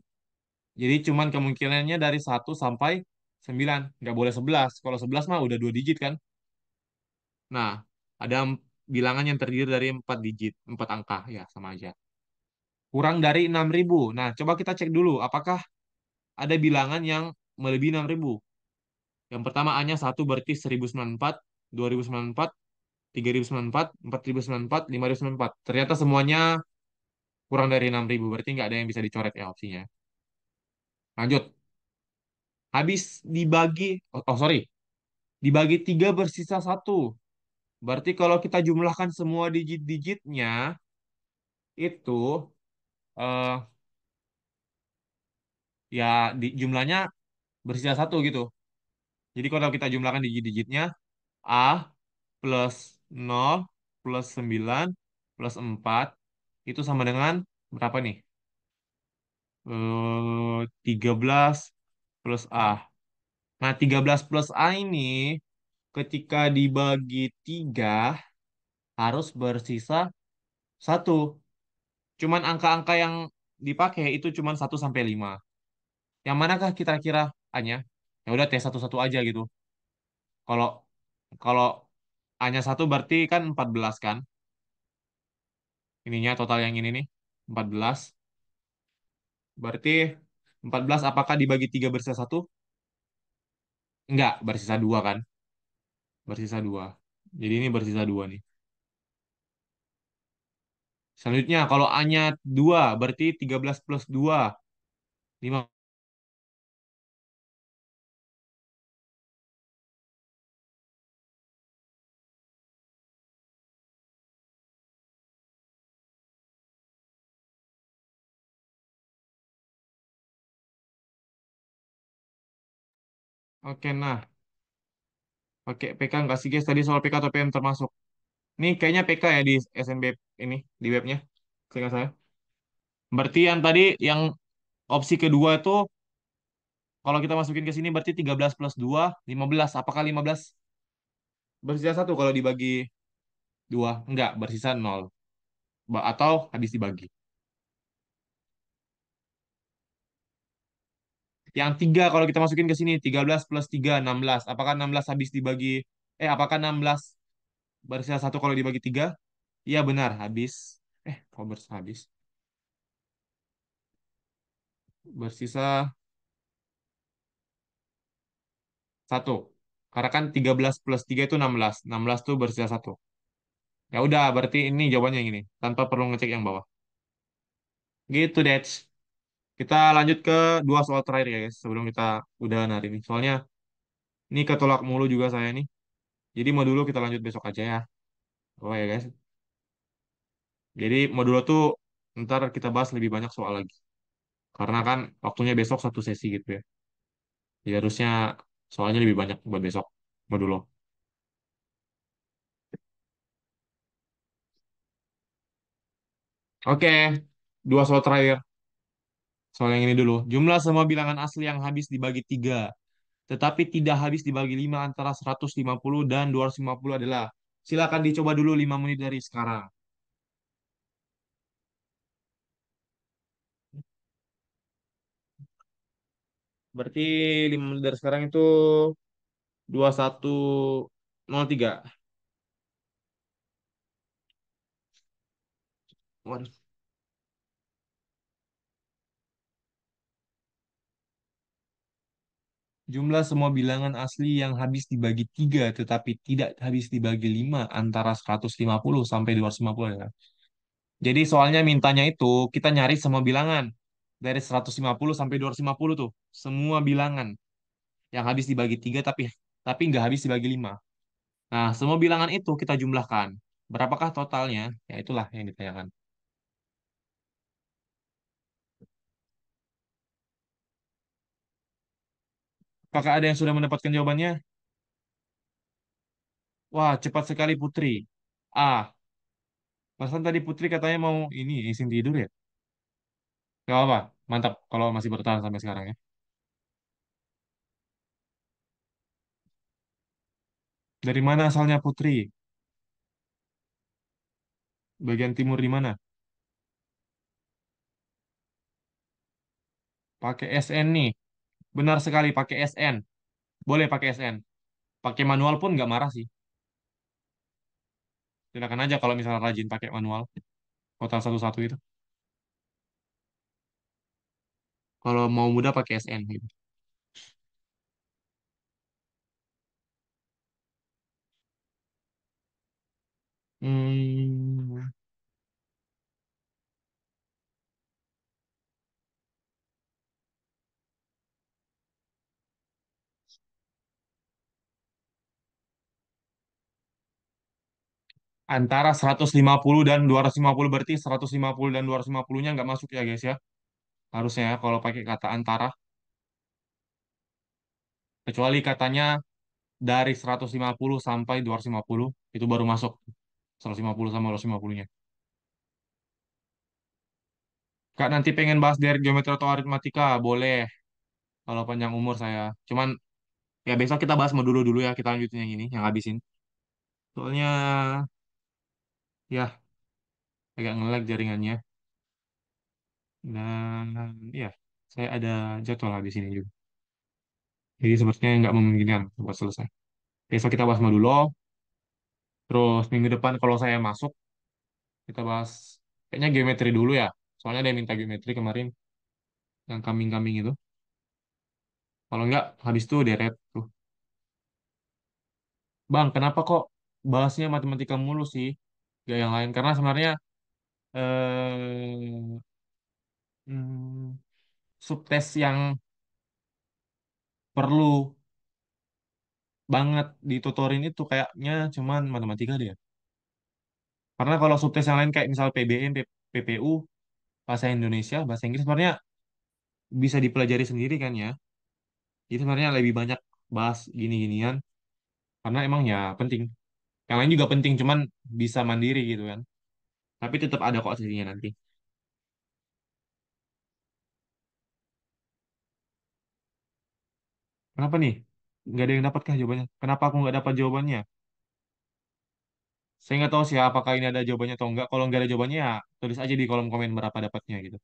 Jadi cuman kemungkinannya dari 1 sampai 9. Nggak boleh 11. Kalau 11 mah udah 2 digit kan. Nah, ada bilangan yang terdiri dari 4 digit. 4 angka. Ya, sama aja. Kurang dari 6.000. Nah, coba kita cek dulu. Apakah ada bilangan yang melebihi 6.000? Yang pertama A-nya 1 berarti 1094, 2094, 3094, 4094, 5094. Ternyata semuanya kurang dari 6.000. Berarti nggak ada yang bisa dicoret ya opsinya. Lanjut. Habis dibagi, sorry, dibagi 3 bersisa satu. Berarti kalau kita jumlahkan semua digit-digitnya, itu eh, ya jumlahnya bersisa satu gitu. Jadi kalau kita jumlahkan digit-digitnya, A plus 0 plus 9 plus 4 itu sama dengan berapa nih? 13 plus A. Nah, 13 plus A ini ketika dibagi 3 harus bersisa satu. Cuman angka-angka yang dipakai itu cuman 1 sampai 5. Yang manakah kira-kira A-nya? Ya udah tes satu-satu aja gitu. Kalau kalau A-nya satu berarti kan 14 kan? Ininya total yang ini nih 14. Berarti 14 apakah dibagi 3 bersisa satu? Enggak, bersisa 2 kan? Bersisa 2. Jadi ini bersisa 2 nih. Selanjutnya kalau A-nya 2 berarti 13 plus 2 5. Oke, nah. Pakai PK nggak sih guys? Tadi soal PK atau PM termasuk. Ini kayaknya PK ya di SNB ini, di webnya. Seingat saya. Berarti yang tadi, yang opsi kedua itu, kalau kita masukin ke sini berarti 13 plus 2 15. Apakah 15 bersisa satu kalau dibagi 2? Enggak, bersisa 0. Atau habis dibagi. Yang tiga kalau kita masukin ke sini, 13 plus 3 16. Apakah 16 habis dibagi, apakah 16 bersisa satu kalau dibagi 3? Iya benar, habis. Kok bersisa habis? Bersisa satu. Karena kan 13 plus 3 itu 16. 16 tuh bersisa satu. Ya udah, berarti ini jawabannya yang ini. Tanpa perlu ngecek yang bawah. Gitu, Dets. Kita lanjut ke dua soal terakhir ya, guys. Sebelum kita udah hari ini. Soalnya ini ketolak mulu juga saya nih. Jadi mau dulu kita lanjut besok aja ya. Oh ya, guys. Jadi mau dulu tuh ntar kita bahas lebih banyak soal lagi. Karena kan waktunya besok satu sesi gitu ya. Jadi harusnya soalnya lebih banyak buat besok. Mau dulu. Oke. Dua soal terakhir. Soal yang ini dulu. Jumlah semua bilangan asli yang habis dibagi 3 tetapi tidak habis dibagi 5 antara 150 dan 250 adalah. Silakan dicoba dulu 5 menit dari sekarang. Berarti 5 menit dari sekarang itu 2103. Waduh. Jumlah semua bilangan asli yang habis dibagi 3 tetapi tidak habis dibagi 5 antara 150 sampai 250 adalah. Jadi soalnya mintanya itu kita nyari semua bilangan dari 150 sampai 250 tuh. Semua bilangan yang habis dibagi 3 tapi tapi nggak habis dibagi 5. Nah, semua bilangan itu kita jumlahkan. Berapakah totalnya? Ya itulah yang ditanyakan. Apakah ada yang sudah mendapatkan jawabannya? Wah, cepat sekali Putri. Ah, perasaan tadi Putri katanya mau ini izin tidur ya? Gak apa-apa, mantap kalau masih bertahan sampai sekarang ya. Dari mana asalnya Putri? Bagian timur di mana? Pakai SN nih. Benar sekali pakai SN. Boleh pakai SN. Pakai manual pun nggak marah sih. Silakan aja kalau misalnya rajin pakai manual. Total satu-satu itu. Kalau mau mudah pakai SN gitu. Hmm, antara 150 dan 250 berarti 150 dan 250-nya nggak masuk ya guys ya. Harusnya ya kalau pakai kata antara. Kecuali katanya dari 150 sampai 250 itu baru masuk. 150 sama 250-nya. Kak nanti pengen bahas dari geometri atau aritmatika, boleh. Kalau panjang umur saya. Cuman ya besok kita bahas modulo dulu ya. Kita lanjutin yang ini, yang habisin. Soalnya ya agak nge-lag jaringannya. Dan ya saya ada jadwal habis ini juga. Jadi sepertinya nggak memungkinkan buat selesai. Besok kita bahas modulo. Terus minggu depan kalau saya masuk, kita bahas kayaknya geometri dulu ya. Soalnya ada yang minta geometri kemarin, yang kambing-kambing itu. Kalau nggak, habis itu deret tuh. Bang, kenapa kok bahasnya matematika mulu sih? Gak yang lain. Karena sebenarnya hmm, subtes yang perlu banget ditutorin itu kayaknya cuman matematika deh. Karena kalau subtes yang lain kayak misal PBM, PPU, bahasa Indonesia, bahasa Inggris sebenarnya bisa dipelajari sendiri kan ya. Jadi sebenarnya lebih banyak bahas gini-ginian karena emang ya penting. Yang lain juga penting, cuman bisa mandiri gitu kan. Tapi tetap ada kok sisinya nanti. Kenapa nih? Nggak ada yang dapatkah jawabannya? Kenapa aku nggak dapat jawabannya? Saya nggak tahu sih apakah ini ada jawabannya atau enggak. Kalau nggak ada jawabannya ya tulis aja di kolom komen berapa dapatnya gitu.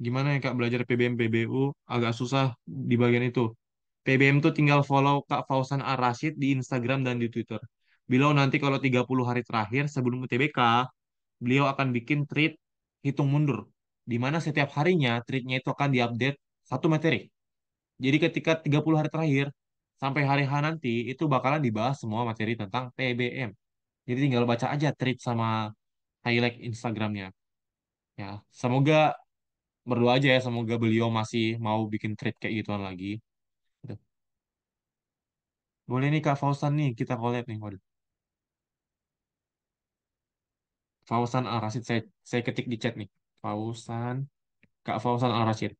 Gimana ya Kak belajar PBM PBU agak susah di bagian itu. PBM tuh tinggal follow Kak Fauzan Ar-Rasyid di Instagram dan di Twitter. Beliau nanti kalau 30 hari terakhir sebelum UTBK, beliau akan bikin treat hitung mundur. Di mana setiap harinya treatnya itu akan diupdate satu materi. Jadi ketika 30 hari terakhir sampai hari H nanti itu bakalan dibahas semua materi tentang PBM. Jadi tinggal baca aja tweet sama highlight Instagramnya. Ya, semoga berdoa aja ya, semoga beliau masih mau bikin tweet kayak gituan lagi. Gitu. Boleh nih Kak Fauzan nih, kita collab nih. Waduh. Fauzan Al-Rashid, saya ketik di chat nih. Fauzan, Kak Fauzan Al-Rashid.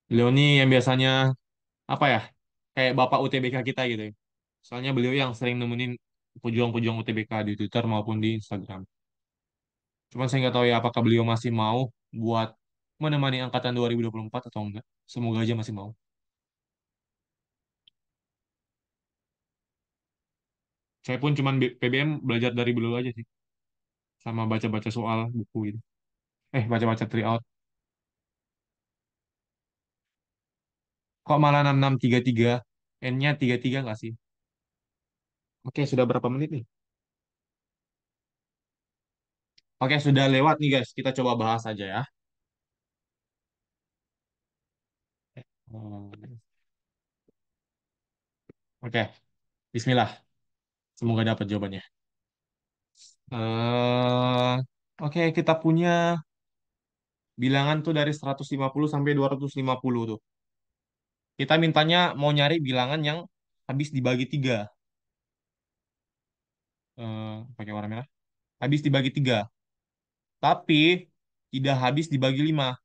Beliau nih yang biasanya, apa ya, kayak Bapak UTBK kita gitu ya. Soalnya beliau yang sering nemenin pejuang-pejuang UTBK di Twitter maupun di Instagram. Cuman saya nggak tahu ya apakah beliau masih mau buat menemani angkatan 2024 atau enggak. Semoga aja masih mau. Saya pun cuman PBM belajar dari beliau aja sih. Sama baca-baca soal buku gitu. Baca-baca try out. Kok malah 6633? N-nya 33 nggak sih? Oke, sudah berapa menit nih? Oke, sudah lewat nih guys. Kita coba bahas aja ya. Hmm, Oke, Bismillah. Semoga dapat jawabannya. Oke, kita punya bilangan tuh dari 150 sampai 250 tuh. Kita mintanya mau nyari bilangan yang habis dibagi tiga. Pakai warna merah. Habis dibagi tiga, tapi tidak habis dibagi lima.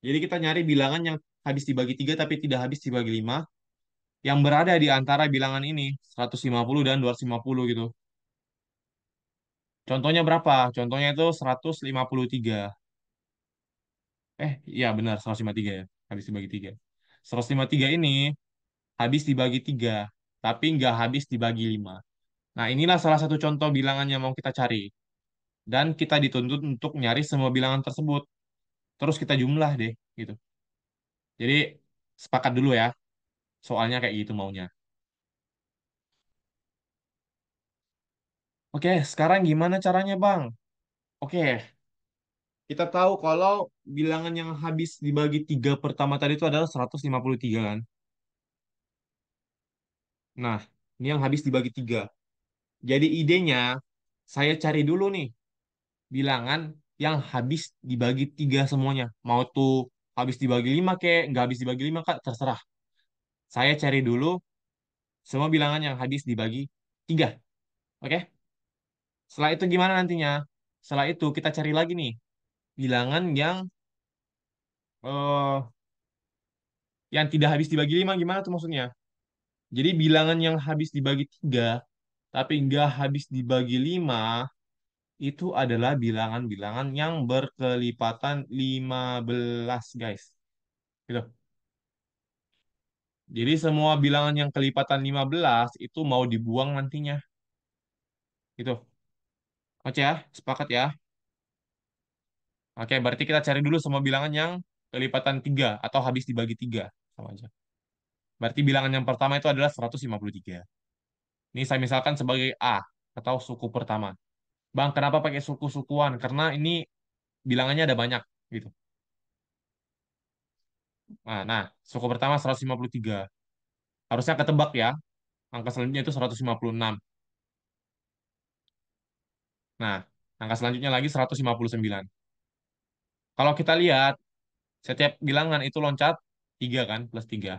Jadi kita nyari bilangan yang habis dibagi tiga tapi tidak habis dibagi lima, yang berada di antara bilangan ini 150 dan 250 gitu. Contohnya berapa? Contohnya itu 153. Iya benar 153 ya. Habis dibagi tiga. 153 ini habis dibagi tiga, tapi nggak habis dibagi lima. Nah, inilah salah satu contoh bilangan yang mau kita cari. Dan kita dituntut untuk nyari semua bilangan tersebut. Terus kita jumlah deh, gitu. Jadi, sepakat dulu ya. Soalnya kayak gitu maunya. Oke, sekarang gimana caranya, Bang? Oke, kita tahu kalau bilangan yang habis dibagi tiga pertama tadi itu adalah 153 kan? Nah, ini yang habis dibagi tiga. Jadi idenya, saya cari dulu nih bilangan yang habis dibagi tiga semuanya. Mau tuh habis dibagi lima kek, nggak habis dibagi lima kak, terserah. Saya cari dulu semua bilangan yang habis dibagi tiga. Oke? Setelah itu gimana nantinya? Setelah itu kita cari lagi nih bilangan eh yang tidak habis dibagi lima gimana tuh maksudnya? Jadi bilangan yang habis dibagi tiga tapi nggak habis dibagi lima itu adalah bilangan-bilangan yang berkelipatan 15 guys. Gitu. Jadi semua bilangan yang kelipatan 15 itu mau dibuang nantinya. Gitu. Oke ya, sepakat ya. Oke, berarti kita cari dulu semua bilangan yang kelipatan 3 atau habis dibagi 3. Sama aja. Berarti bilangan yang pertama itu adalah 153. Ini saya misalkan sebagai A atau suku pertama. Bang, kenapa pakai suku-sukuan? Karena ini bilangannya ada banyak gitu. Nah, suku pertama 153. Harusnya ketebak ya. Angka selanjutnya itu 156. Nah, angka selanjutnya lagi 159. Kalau kita lihat, setiap bilangan itu loncat 3 kan, plus 3.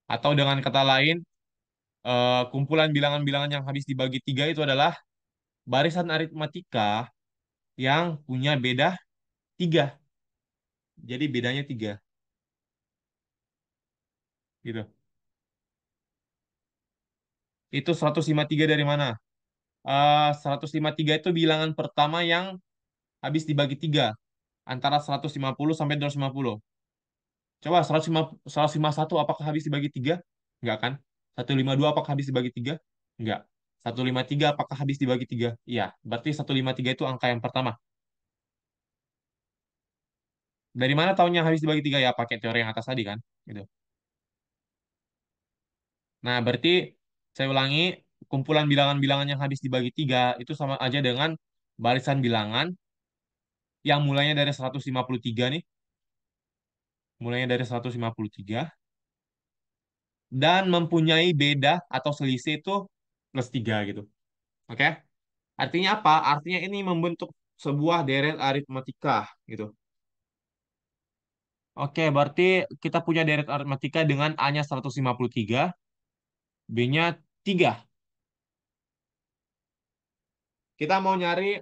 Atau dengan kata lain, kumpulan bilangan-bilangan yang habis dibagi 3 itu adalah barisan aritmatika yang punya beda 3. Jadi bedanya 3 gitu. Itu 153 dari mana? 153 itu bilangan pertama yang habis dibagi 3 antara 150 sampai 250. Coba 151 apakah habis dibagi 3? Enggak kan? 152 apakah habis dibagi 3? Enggak. 153 apakah habis dibagi 3? Iya. Berarti 153 itu angka yang pertama. Dari mana tahunya habis dibagi 3 ya? Pakai teori yang atas tadi kan? Gitu. Nah, berarti saya ulangi, kumpulan bilangan-bilangan yang habis dibagi 3 itu sama aja dengan barisan bilangan yang mulainya dari 153 nih. Mulainya dari 153 dan mempunyai beda atau selisih itu plus 3 gitu. Oke? Artinya apa? Artinya ini membentuk sebuah deret aritmatika gitu. Oke, berarti kita punya deret aritmatika dengan A-nya 153, B-nya 3. Kita mau nyari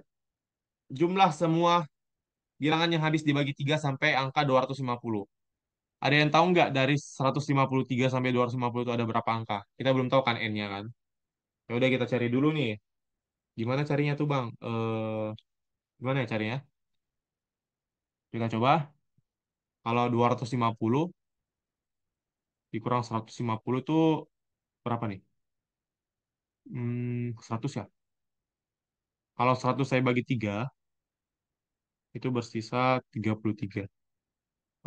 jumlah semua bilangan yang habis dibagi 3 sampai angka 250. Ada yang tahu nggak dari 153 sampai 250 itu ada berapa angka? Kita belum tahu kan N-nya kan? Ya udah kita cari dulu nih. Gimana carinya tuh, Bang? Gimana ya carinya? Kita coba. Kalau 250 dikurang 150 tuh berapa nih? 100 ya. Kalau 100 saya bagi 3, itu bersisa 33.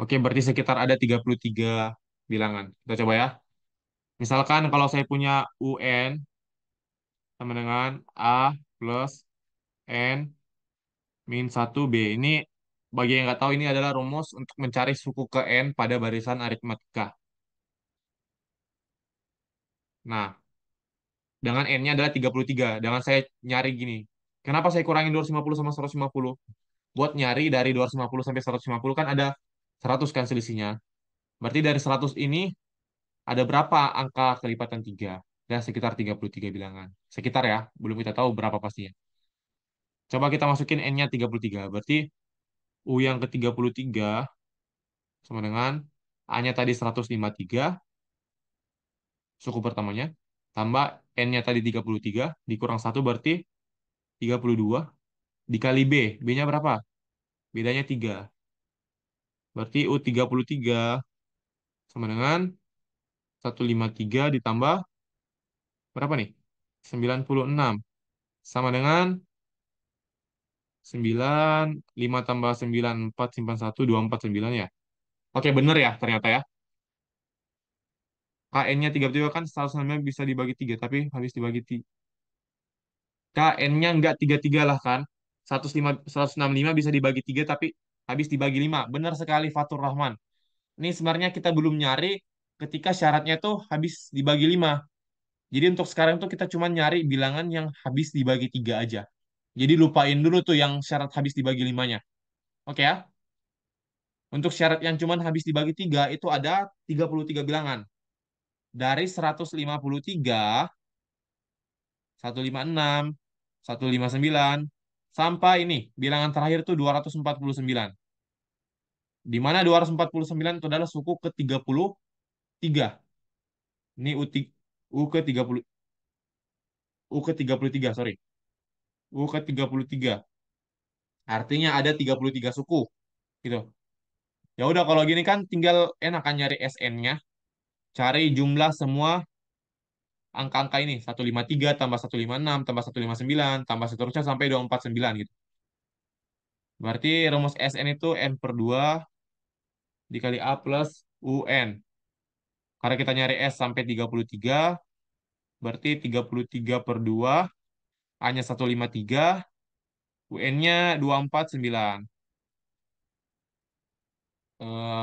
Oke, berarti sekitar ada 33 bilangan. Kita coba ya. Misalkan kalau saya punya UN sama dengan A plus N min 1B. Ini bagi yang nggak tahu ini adalah rumus untuk mencari suku ke N pada barisan aritmatika. Nah, dengan N-nya adalah 33. Dengan saya nyari gini. Kenapa saya kurangin 250 sama 150? Buat nyari dari 250 sampai 150 kan ada 100 kan selisihnya. Berarti dari 100 ini ada berapa angka kelipatan 3? Ya, sekitar 33 bilangan. Sekitar ya, belum kita tahu berapa pastinya. Coba kita masukin N-nya 33. Berarti U yang ke 33 sama dengan A-nya tadi 153, suku pertamanya, tambah N-nya tadi 33, dikurang satu berarti 32, dikali B. B-nya berapa? Bedanya 3. Berarti U33 sama dengan 153 ditambah berapa nih? 96. Sama dengan 9, 5 tambah 9, 4 simpan 1, 2, 4, 9 ya. Oke, bener ya ternyata ya. KN-nya 33 kan 165 bisa dibagi 3, tapi habis dibagi 3. KN-nya enggak 33 lah kan. 105, 165 bisa dibagi 3, tapi habis dibagi 5. Benar sekali Fatur Rahman. Ini sebenarnya kita belum nyari ketika syaratnya tuh habis dibagi 5. Jadi untuk sekarang tuh kita cuma nyari bilangan yang habis dibagi 3 aja. Jadi lupain dulu tuh yang syarat habis dibagi 5-nya. Oke ya? Untuk syarat yang cuma habis dibagi 3 itu ada 33 bilangan. Dari 153, 156, 159, sampai ini bilangan terakhir tuh 249. Di mana 249 itu adalah suku ke-33. Ini U ke-30, U ke-33, sorry. U ke-33. Artinya ada 33 suku gitu. Ya udah kalau gini kan tinggal enakan nyari SN-nya, cari jumlah semua angka-angka ini 153 tambah 156 tambah 159 tambah seterusnya sampai 249 gitu. Berarti rumus SN itu N per 2 dikali A plus UN. Karena kita nyari S sampai 33, berarti 33 per 2, A-nya 153, UN-nya 249.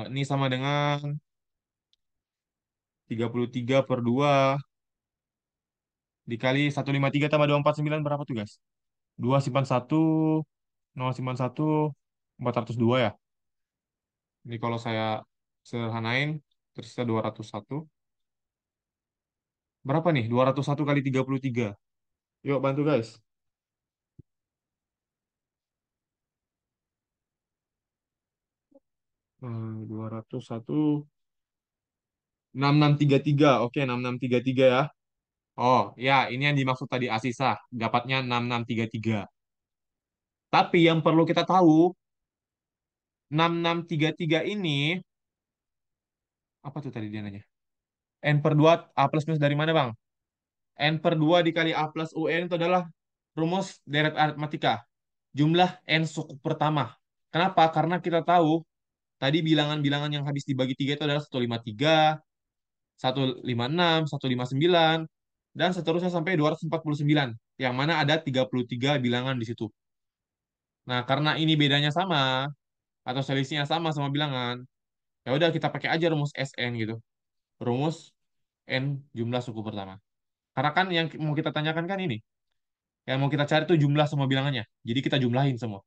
Ini sama dengan 33 per 2 dikali 153 tambah 249 berapa tuh guys? 2 simpan 1, 0 simpan 1, 402 ya. Ini kalau saya sederhanain, tersisa 201. Berapa nih? 201 kali 33. Yuk bantu guys. 201, 6633. Oke, 6633 ya. Oh, ya, ini yang dimaksud tadi Asisa. Dapatnya 6633. Tapi yang perlu kita tahu, 6633 ini, apa tuh tadi dia nanya? N per 2 A plus minus dari mana, Bang? N per 2 dikali A plus UN itu adalah rumus deret aritmatika. Jumlah N suku pertama. Kenapa? Karena kita tahu tadi bilangan-bilangan yang habis dibagi 3 itu adalah 153, 156, 159, dan seterusnya sampai 249. Yang mana ada 33 bilangan di situ. Nah, karena ini bedanya sama, atau selisihnya sama bilangan, ya udah kita pakai aja rumus SN gitu. Rumus N jumlah suku pertama. Karena kan yang mau kita tanyakan kan ini. Yang mau kita cari itu jumlah semua bilangannya. Jadi kita jumlahin semua.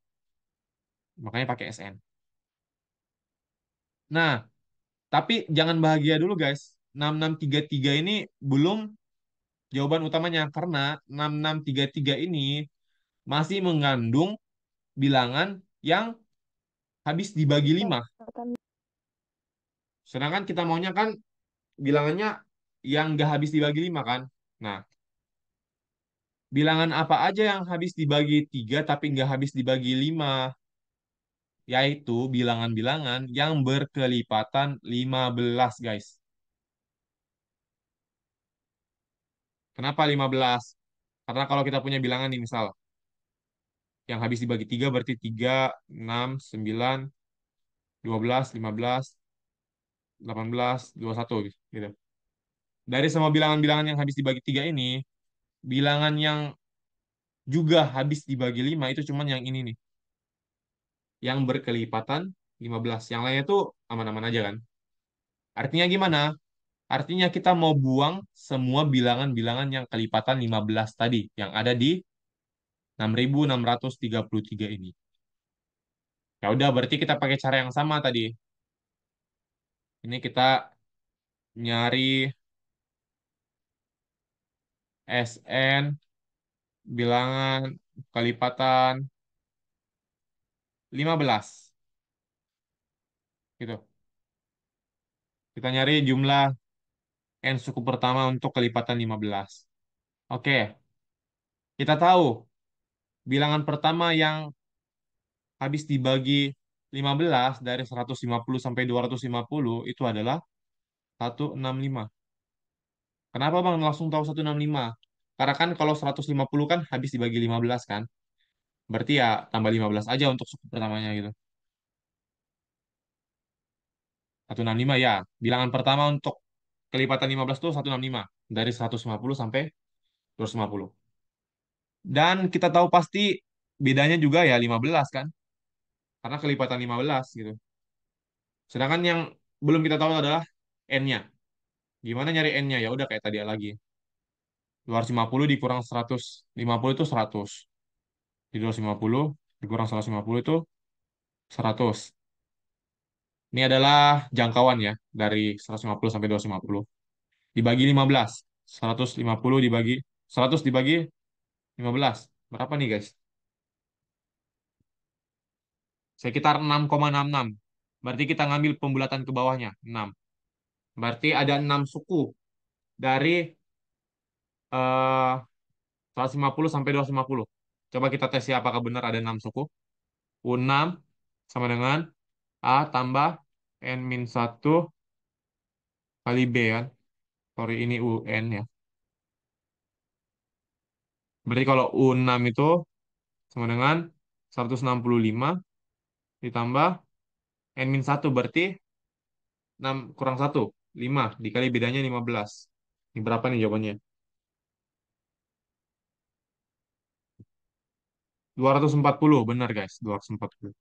Makanya pakai SN. Nah, tapi jangan bahagia dulu guys. 6633 ini belum jawaban utamanya. Karena 6633 ini masih mengandung bilangan yang habis dibagi 5. Sedangkan kita maunya kan bilangannya yang nggak habis dibagi 5 kan. Nah, bilangan apa aja yang habis dibagi 3 tapi nggak habis dibagi 5? Yaitu bilangan-bilangan yang berkelipatan 15, guys. Kenapa 15? Karena kalau kita punya bilangan nih, misal, yang habis dibagi 3 berarti 3, 6, 9, 12, 15, 18, 21, gitu. Dari semua bilangan-bilangan yang habis dibagi 3 ini, bilangan yang juga habis dibagi 5 itu cuman yang ini nih. Yang berkelipatan 15. Yang lainnya tuh aman-aman aja kan. Artinya gimana? Artinya kita mau buang semua bilangan-bilangan yang kelipatan 15 tadi yang ada di 6.633 ini. Ya udah, berarti kita pakai cara yang sama tadi. Ini kita nyari SN bilangan kelipatan 15 gitu. Kita nyari jumlah N suku pertama untuk kelipatan 15. Oke, kita tahu bilangan pertama yang habis dibagi 15 dari 150 sampai 250 itu adalah 165. Kenapa Bang langsung tahu 165? Karena kan kalau 150 kan habis dibagi 15 kan. Berarti ya tambah 15 aja untuk suku pertamanya gitu. 165 ya. Bilangan pertama untuk kelipatan 15 tuh 165. Dari 150 sampai 250. Dan kita tahu pasti bedanya juga ya 15 kan. Karena kelipatan 15 gitu. Sedangkan yang belum kita tahu adalah N-nya. Gimana nyari N-nya? Ya udah kayak tadi lagi. 250 dikurang 150 itu 100. Di 250 dikurang 150 itu 100. Ini adalah jangkauan ya dari 150 sampai 250. Dibagi 15. 150 dibagi 100 dibagi 15. Berapa nih guys? Sekitar 6,66. Berarti kita ngambil pembulatan ke bawahnya 6. Berarti ada 6 suku dari 150 sampai 250. Coba kita tes ya apakah benar ada 6 suku. U6 sama dengan A tambah N-1 kali B kan. Sorry ini UN ya. Berarti kalau U6 itu sama dengan 165 ditambah N-1 berarti 6 kurang 1, 5 dikali bedanya 15. Ini berapa nih jawabannya? 240 benar guys, 240.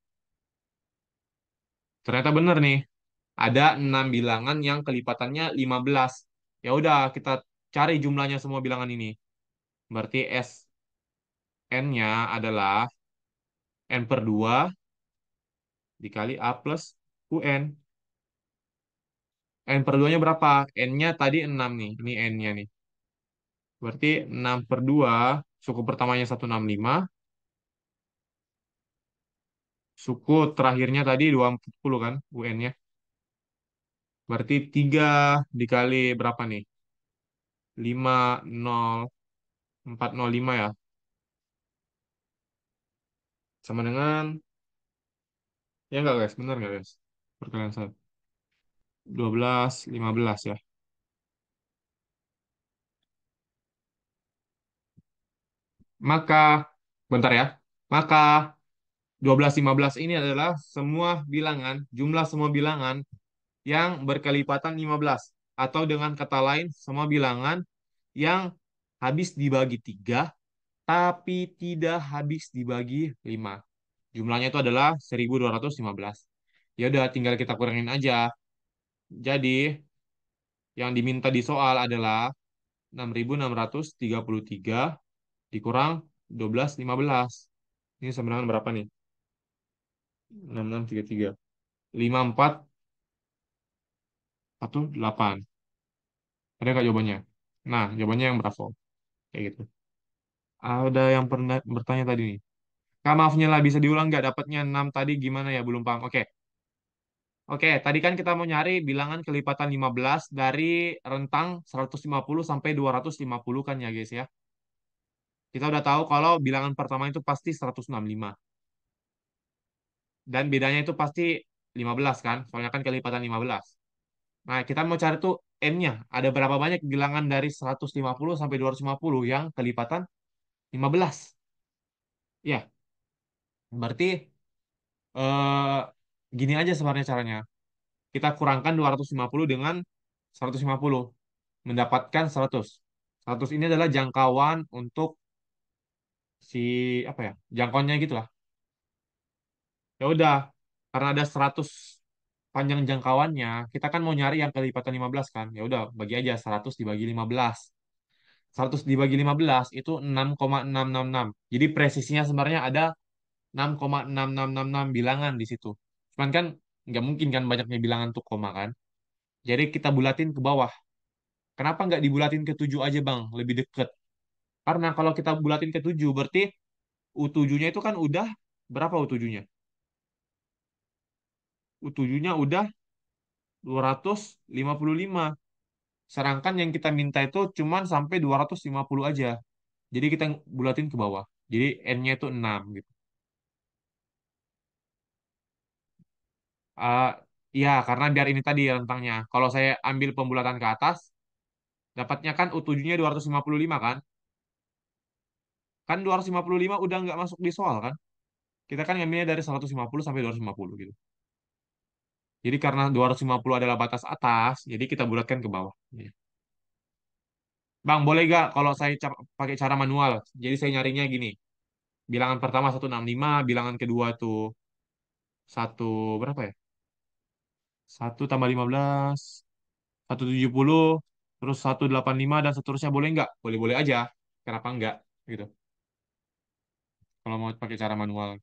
Ternyata benar nih. Ada 6 bilangan yang kelipatannya 15. Ya udah, kita cari jumlahnya semua bilangan ini. Berarti SN-nya adalah N per 2 dikali A plus UN. N per 2-nya berapa? N-nya tadi 6 nih. Ini N-nya nih. Berarti 6 per 2, suku pertamanya 165, suku terakhirnya tadi 20 kan, UN-nya. Berarti 3 dikali berapa nih? 50405 ya. Sama dengan, ya enggak guys, benar nggak guys? Perkalian saya. 12, 15 ya. Maka, bentar ya. Maka 12, 15 ini adalah semua bilangan, jumlah semua bilangan yang berkelipatan 15. Atau dengan kata lain, semua bilangan yang habis dibagi 3, tapi tidak habis dibagi 5. Jumlahnya itu adalah 1215. Ya udah, tinggal kita kurangin aja. Jadi, yang diminta di soal adalah 6.633 dikurang 1215. Ini sama dengan berapa nih? 6633. 5418. Ada nggak jawabannya? Nah, jawabannya yang bravo. Kayak gitu. Ada yang pernah bertanya tadi nih. Kak, maafnya lah, bisa diulang nggak dapatnya 6 tadi gimana ya? Belum paham. Oke. Oke, tadi kan kita mau nyari bilangan kelipatan 15 dari rentang 150 sampai 250 kan ya guys ya. Kita udah tahu kalau bilangan pertama itu pasti 165. Dan bedanya itu pasti 15 kan? Soalnya kan kelipatan 15. Nah, kita mau cari tuh N-nya. Ada berapa banyak bilangan dari 150 sampai 250 yang kelipatan 15? Ya, berarti eh, gini aja sebenarnya caranya. Kita kurangkan 250 dengan 150. Mendapatkan 100. 100 ini adalah jangkauan untuk si, apa ya, jangkauannya gitu lah. Ya udah, karena ada 100 panjang jangkauannya, kita kan mau nyari yang kelipatan 15 kan. Ya udah, bagi aja 100 dibagi 15. 100 dibagi 15 itu 6,666. Jadi presisinya sebenarnya ada 6,6666 bilangan di situ. Cuman kan nggak mungkin kan banyaknya bilangan tuh koma kan. Jadi kita bulatin ke bawah. Kenapa nggak dibulatin ke 7 aja Bang? Lebih deket. Karena kalau kita bulatin ke 7 berarti U7-nya itu kan udah berapa U7-nya? U7-nya udah 255. Sedangkan yang kita minta itu cuman sampai 250 aja. Jadi kita bulatin ke bawah. Jadi N-nya itu 6 gitu. Ah, ya, karena biar ini tadi rentangnya. Kalau saya ambil pembulatan ke atas, dapatnya kan U7-nya 255 kan? Kan 255 udah nggak masuk di soal kan? Kita kan ngambilnya dari 150 sampai 250 gitu. Jadi karena 250 adalah batas atas, jadi kita bulatkan ke bawah. Iya. Bang, boleh gak kalau saya pakai cara manual? Jadi saya nyarinya gini. Bilangan pertama 165, bilangan kedua tuh satu berapa ya? 1 tambah 15, 170, terus 185 dan seterusnya boleh nggak? Boleh-boleh aja. Kenapa nggak? Gitu. Kalau mau pakai cara manual.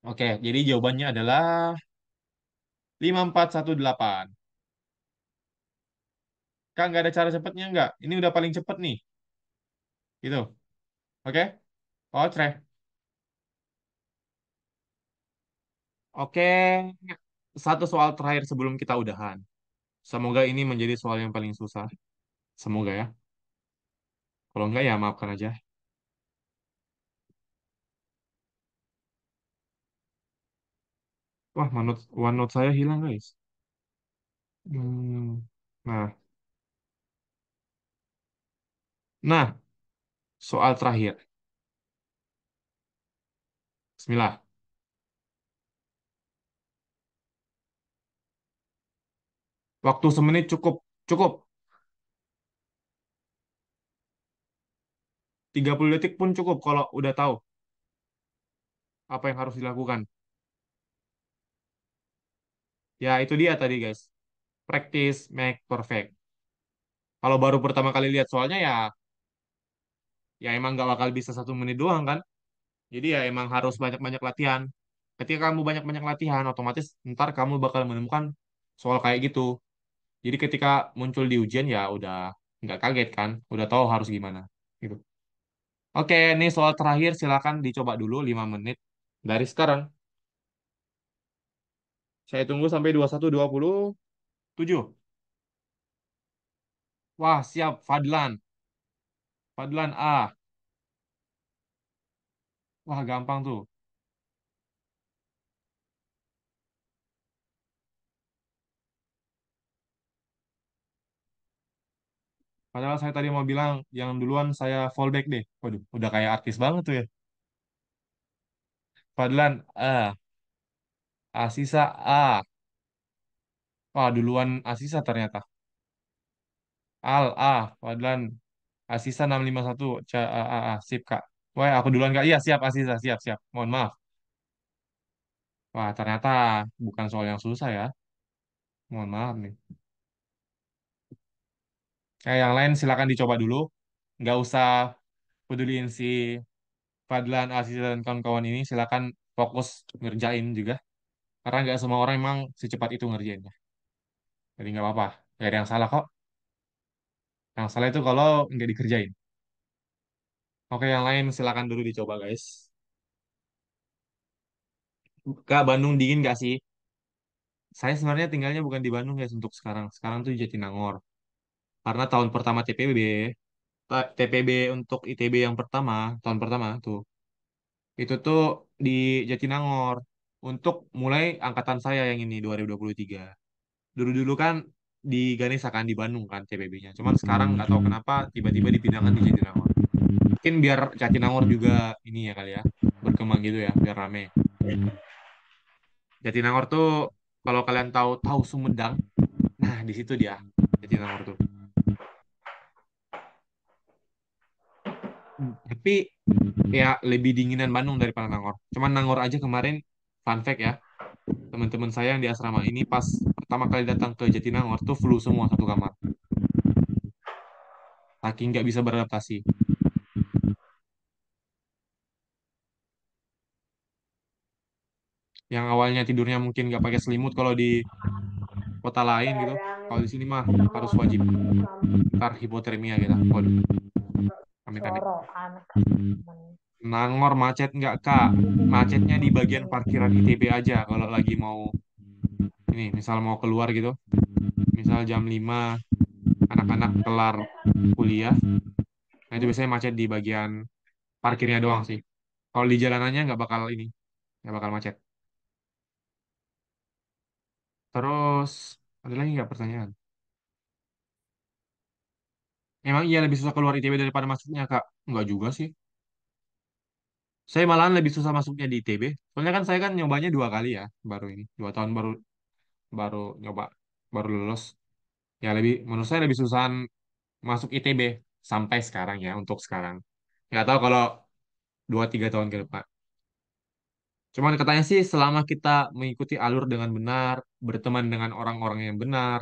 Oke, jadi jawabannya adalah 5418. Kak, nggak ada cara cepatnya nggak? Ini udah paling cepet nih. Gitu. Oke? Oke. Oke. Satu soal terakhir sebelum kita udahan. Semoga ini menjadi soal yang paling susah. Semoga ya. Kalau nggak ya maafkan aja. Wah, OneNote saya hilang guys. Hmm. Nah, nah, soal terakhir. Bismillah. Waktu semenit cukup. Cukup. 30 detik pun cukup kalau udah tahu apa yang harus dilakukan. Ya, itu dia tadi guys. Practice make perfect. Kalau baru pertama kali lihat soalnya ya, ya emang nggak bakal bisa 1 menit doang kan. Jadi ya emang harus banyak-banyak latihan. Ketika kamu banyak-banyak latihan, otomatis ntar kamu bakal menemukan soal kayak gitu. Jadi ketika muncul di ujian ya udah nggak kaget kan, udah tahu harus gimana. Gitu. Oke, ini soal terakhir silakan dicoba dulu 5 menit dari sekarang. Saya tunggu sampai 21.27. Wah, siap Fadlan. Fadlan A. Wah, gampang tuh. Padahal saya tadi mau bilang yang duluan saya fallback deh. Waduh, udah kayak artis banget tuh ya. Fadlan A. Asisa A. Wah, duluan Asisa ternyata. Al A. Fadlan Asisa 651. Sip, Kak. Wah, aku duluan, Kak. Iya, siap Asisa. Siap, siap. Mohon maaf. Wah, ternyata bukan soal yang susah ya. Mohon maaf nih. Yang lain silakan dicoba dulu. Nggak usah peduliin si Fadlan, Asisa, dan kawan-kawan ini. Silakan fokus ngerjain juga. Karena nggak semua orang emang secepat itu ngerjainnya. Jadi nggak apa-apa. Nggak ada yang salah kok. Yang salah itu kalau nggak dikerjain. Oke, yang lain silakan dulu dicoba, guys. Kak, Bandung dingin nggak sih? Saya sebenarnya tinggalnya bukan di Bandung, guys, untuk sekarang. Sekarang tuh di Jatinangor. Karena tahun pertama TPB untuk ITB yang pertama, tahun pertama tuh, itu tuh di Jatinangor. Untuk mulai angkatan saya yang ini 2023. Dulu-dulu kan di Ganesha kan di Bandung kan TPB-nya. Cuman sekarang nggak tahu kenapa tiba-tiba dipindahkan di Jatinangor. Mungkin biar Jatinangor juga ini ya kali ya, berkembang gitu ya, biar rame. Jatinangor tuh kalau kalian tahu tahu Sumedang, nah di situ dia Jatinangor tuh. Tapi ya lebih dinginan Bandung daripada Nangor. Cuman Nangor aja kemarin fun fact ya, teman-teman saya yang di asrama ini pas pertama kali datang ke Jatinangor tuh flu semua satu kamar. saking nggak bisa beradaptasi. Yang awalnya tidurnya mungkin nggak pakai selimut kalau di kota lain gitu, kalau di sini mah harus wajib. Ntar hipotermia kita. Waduh, amit-amit. Nangor macet nggak Kak? Macetnya di bagian parkiran ITB aja kalau lagi mau ini, misal mau keluar gitu. Misal jam 5 anak-anak kelar kuliah. Nah itu biasanya macet di bagian parkirnya doang sih. Kalau di jalanannya nggak bakal ini, nggak bakal macet. Terus ada lagi nggak pertanyaan? Emang iya lebih susah keluar ITB daripada masuknya Kak? Nggak juga sih. Saya malahan lebih susah masuknya di ITB. Soalnya kan saya kan nyobanya 2 kali ya, baru ini 2 tahun baru baru nyoba, baru lulus. Ya lebih menurut saya lebih susah masuk ITB sampai sekarang ya untuk sekarang. Nggak tahu kalau 2-3 tahun ke depan. Cuman katanya sih selama kita mengikuti alur dengan benar, berteman dengan orang-orang yang benar,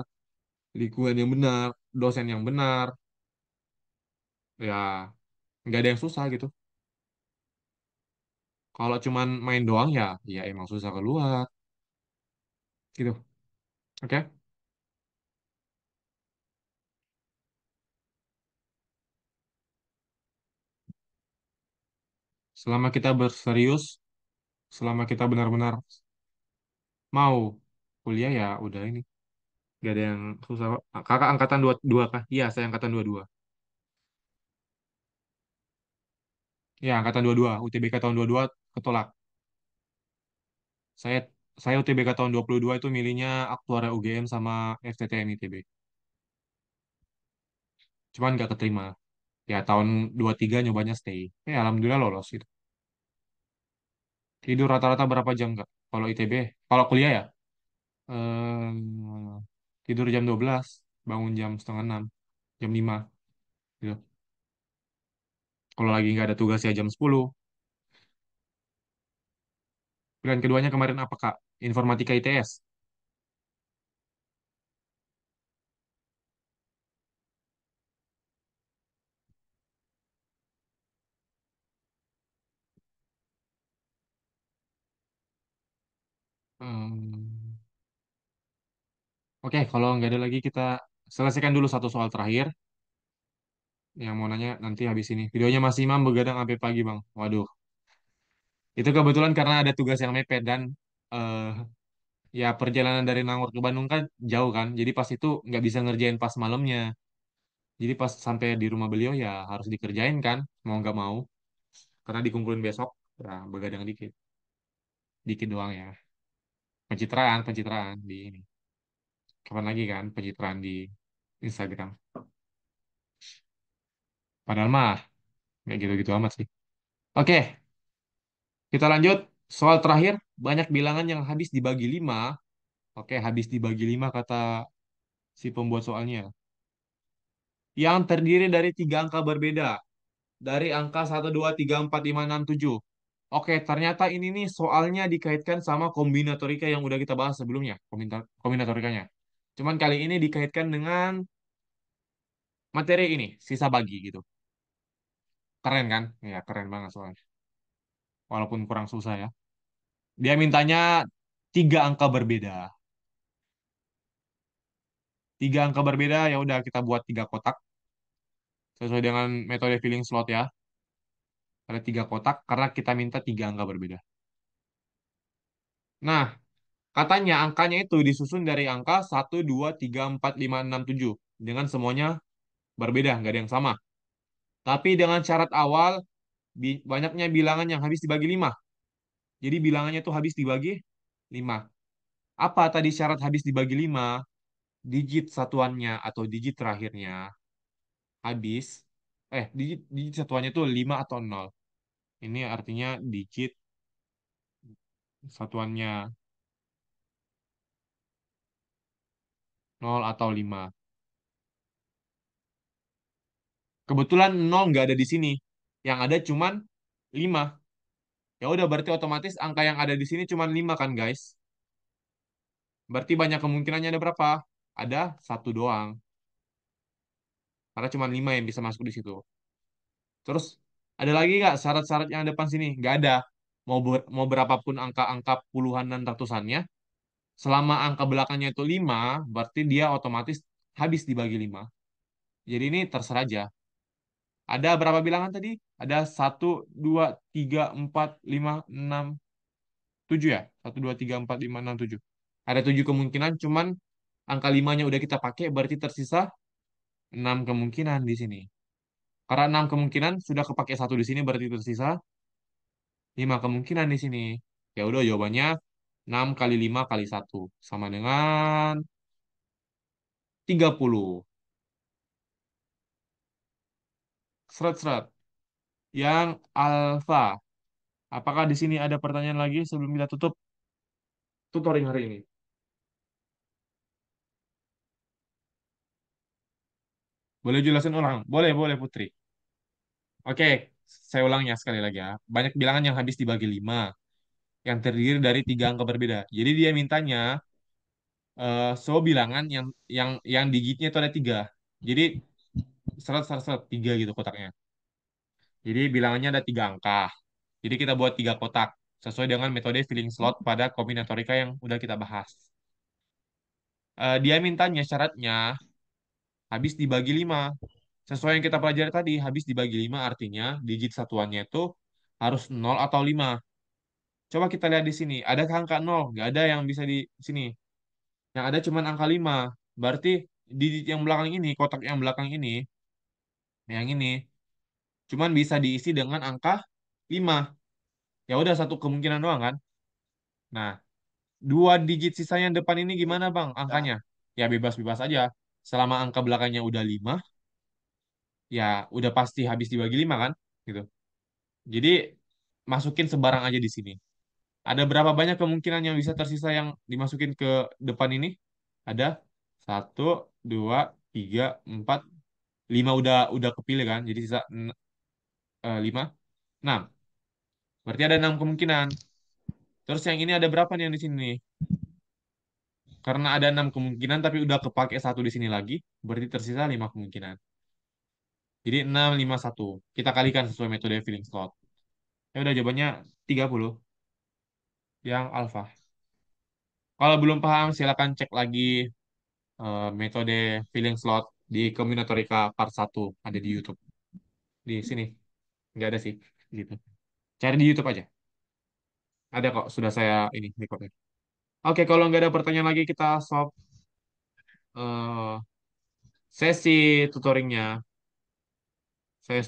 lingkungan yang benar, dosen yang benar, ya nggak ada yang susah gitu. Kalau cuman main doang ya, ya emang susah keluar gitu. Oke? Selama kita berserius, selama kita benar-benar mau kuliah ya udah ini. Gak ada yang susah. Kakak angkatan 22 kah? Iya, saya angkatan 22. Ya, angkatan 22. UTBK tahun 22 ketolak. Saya saya UTBK tahun 22 itu milihnya aktuaria UGM sama FTTN ITB. Cuman gak keterima. Ya, tahun 23 nyobanya stay. Alhamdulillah lolos gitu. Tidur rata-rata berapa jam, Kak? Kalau ITB? Kalau kuliah ya? Eh, tidur jam 12, bangun jam setengah 6, jam 5 gitu. Kalau lagi nggak ada tugas ya jam 10. Pilihan keduanya kemarin apa, Kak? Informatika ITS. Hmm, Oke, kalau nggak ada lagi kita selesaikan dulu satu soal terakhir. Yang mau nanya nanti habis ini. Videonya Mas Imam begadang sampai pagi, Bang. Waduh, itu kebetulan karena ada tugas yang mepet dan eh, ya perjalanan dari Nangor ke Bandung kan jauh kan. Jadi pas itu nggak bisa ngerjain pas malamnya. Jadi pas sampai di rumah beliau ya harus dikerjain kan, mau nggak mau. Karena dikumpulin besok, ya begadang dikit. Dikit doang ya. Pencitraan, pencitraan di ini. Kapan lagi kan pencitraan di Instagram. Padahal mah nggak gitu-gitu amat sih. Oke, kita lanjut. Soal terakhir, banyak bilangan yang habis dibagi 5. Oke, habis dibagi 5 kata si pembuat soalnya. Yang terdiri dari 3 angka berbeda. Dari angka 1, 2, 3, 4, 5, 6, 7. Oke, ternyata ini nih soalnya dikaitkan sama kombinatorika yang udah kita bahas sebelumnya. Kombinatorikanya. Cuman kali ini dikaitkan dengan materi ini, sisa bagi gitu. Keren kan? Ya, keren banget soalnya. Walaupun kurang susah ya. Dia mintanya 3 angka berbeda. 3 angka berbeda, ya udah kita buat 3 kotak. Sesuai dengan metode filling slot ya. Ada 3 kotak karena kita minta 3 angka berbeda. Nah, katanya angkanya itu disusun dari angka 1, 2, 3, 4, 5, 6, 7. Dengan semuanya berbeda, nggak ada yang sama. Tapi dengan syarat awal, banyaknya bilangan yang habis dibagi 5. Jadi bilangannya itu habis dibagi 5. Apa tadi syarat habis dibagi 5? Digit satuannya atau digit terakhirnya habis. Digit satuannya itu 5 atau 0. Ini artinya digit satuannya 0 atau 5. Kebetulan 0 nggak ada di sini. Yang ada cuman 5. Ya udah berarti otomatis angka yang ada di sini cuman 5 kan guys. Berarti banyak kemungkinannya ada berapa? Ada satu doang. karena cuma 5 yang bisa masuk di situ. Terus ada lagi nggak syarat-syarat yang depan sini? Nggak ada. Mau berapapun angka-angka puluhan dan ratusannya, selama angka belakangnya itu 5, berarti dia otomatis habis dibagi 5. Jadi ini terserah aja. Ada berapa bilangan tadi? Ada satu, 2, 3, 4, 5, 6, 7 ya? Satu, 2, 3, 4, 5, 6, 7. Ada 7 kemungkinan, cuman angka 5-nya udah kita pakai, berarti tersisa 6 kemungkinan di sini. Karena 6 kemungkinan sudah kepake satu di sini, berarti tersisa 5 kemungkinan di sini. Ya udah jawabannya 6 kali 5 kali satu sama dengan 30. Seret-seret. Yang alfa. Apakah di sini ada pertanyaan lagi sebelum kita tutup tutoring hari ini? Boleh jelasin ulang? Boleh, boleh Putri. Oke, saya ulangnya sekali lagi ya. Banyak bilangan yang habis dibagi 5, yang terdiri dari 3 angka berbeda. Jadi dia mintanya bilangan yang digitnya itu ada 3. Jadi seret seret seret 3 gitu kotaknya. Jadi bilangannya ada 3 angka. Jadi kita buat 3 kotak sesuai dengan metode filling slot pada kombinatorika yang udah kita bahas. Dia mintanya syaratnya habis dibagi 5. Sesuai yang kita pelajari tadi, habis dibagi 5 artinya digit satuannya itu harus 0 atau 5. Coba kita lihat di sini. Adakah angka 0? Nggak ada yang bisa di sini. Yang ada cuma angka 5. Berarti digit yang belakang ini, kotak yang belakang ini, yang ini, cuman bisa diisi dengan angka 5. Ya udah satu kemungkinan doang kan? Nah, dua digit sisanya yang depan ini gimana Bang angkanya? Ya bebas-bebas aja. Selama angka belakangnya udah 5, ya udah pasti habis dibagi 5 kan? Gitu. Jadi masukin sebarang aja di sini. Ada berapa banyak kemungkinan yang bisa tersisa yang dimasukin ke depan ini? Ada satu, dua, tiga, empat, lima udah kepilih kan? Jadi sisa lima, enam. Berarti ada 6 kemungkinan. Terus yang ini ada berapa nih yang di sini nih? Karena ada 6 kemungkinan tapi udah kepake satu di sini lagi, berarti tersisa 5 kemungkinan. Jadi 6, 5, 1. Kita kalikan sesuai metode filling slot. Ya udah jawabannya 30 yang alfa. Kalau belum paham silakan cek lagi metode filling slot di Kombinatorika part 1 ada di YouTube. Di sini nggak ada sih gitu. Cari di YouTube aja. Ada kok sudah saya ini recordnya. Oke, kalau nggak ada pertanyaan lagi kita stop eh, sesi tutoringnya. Saya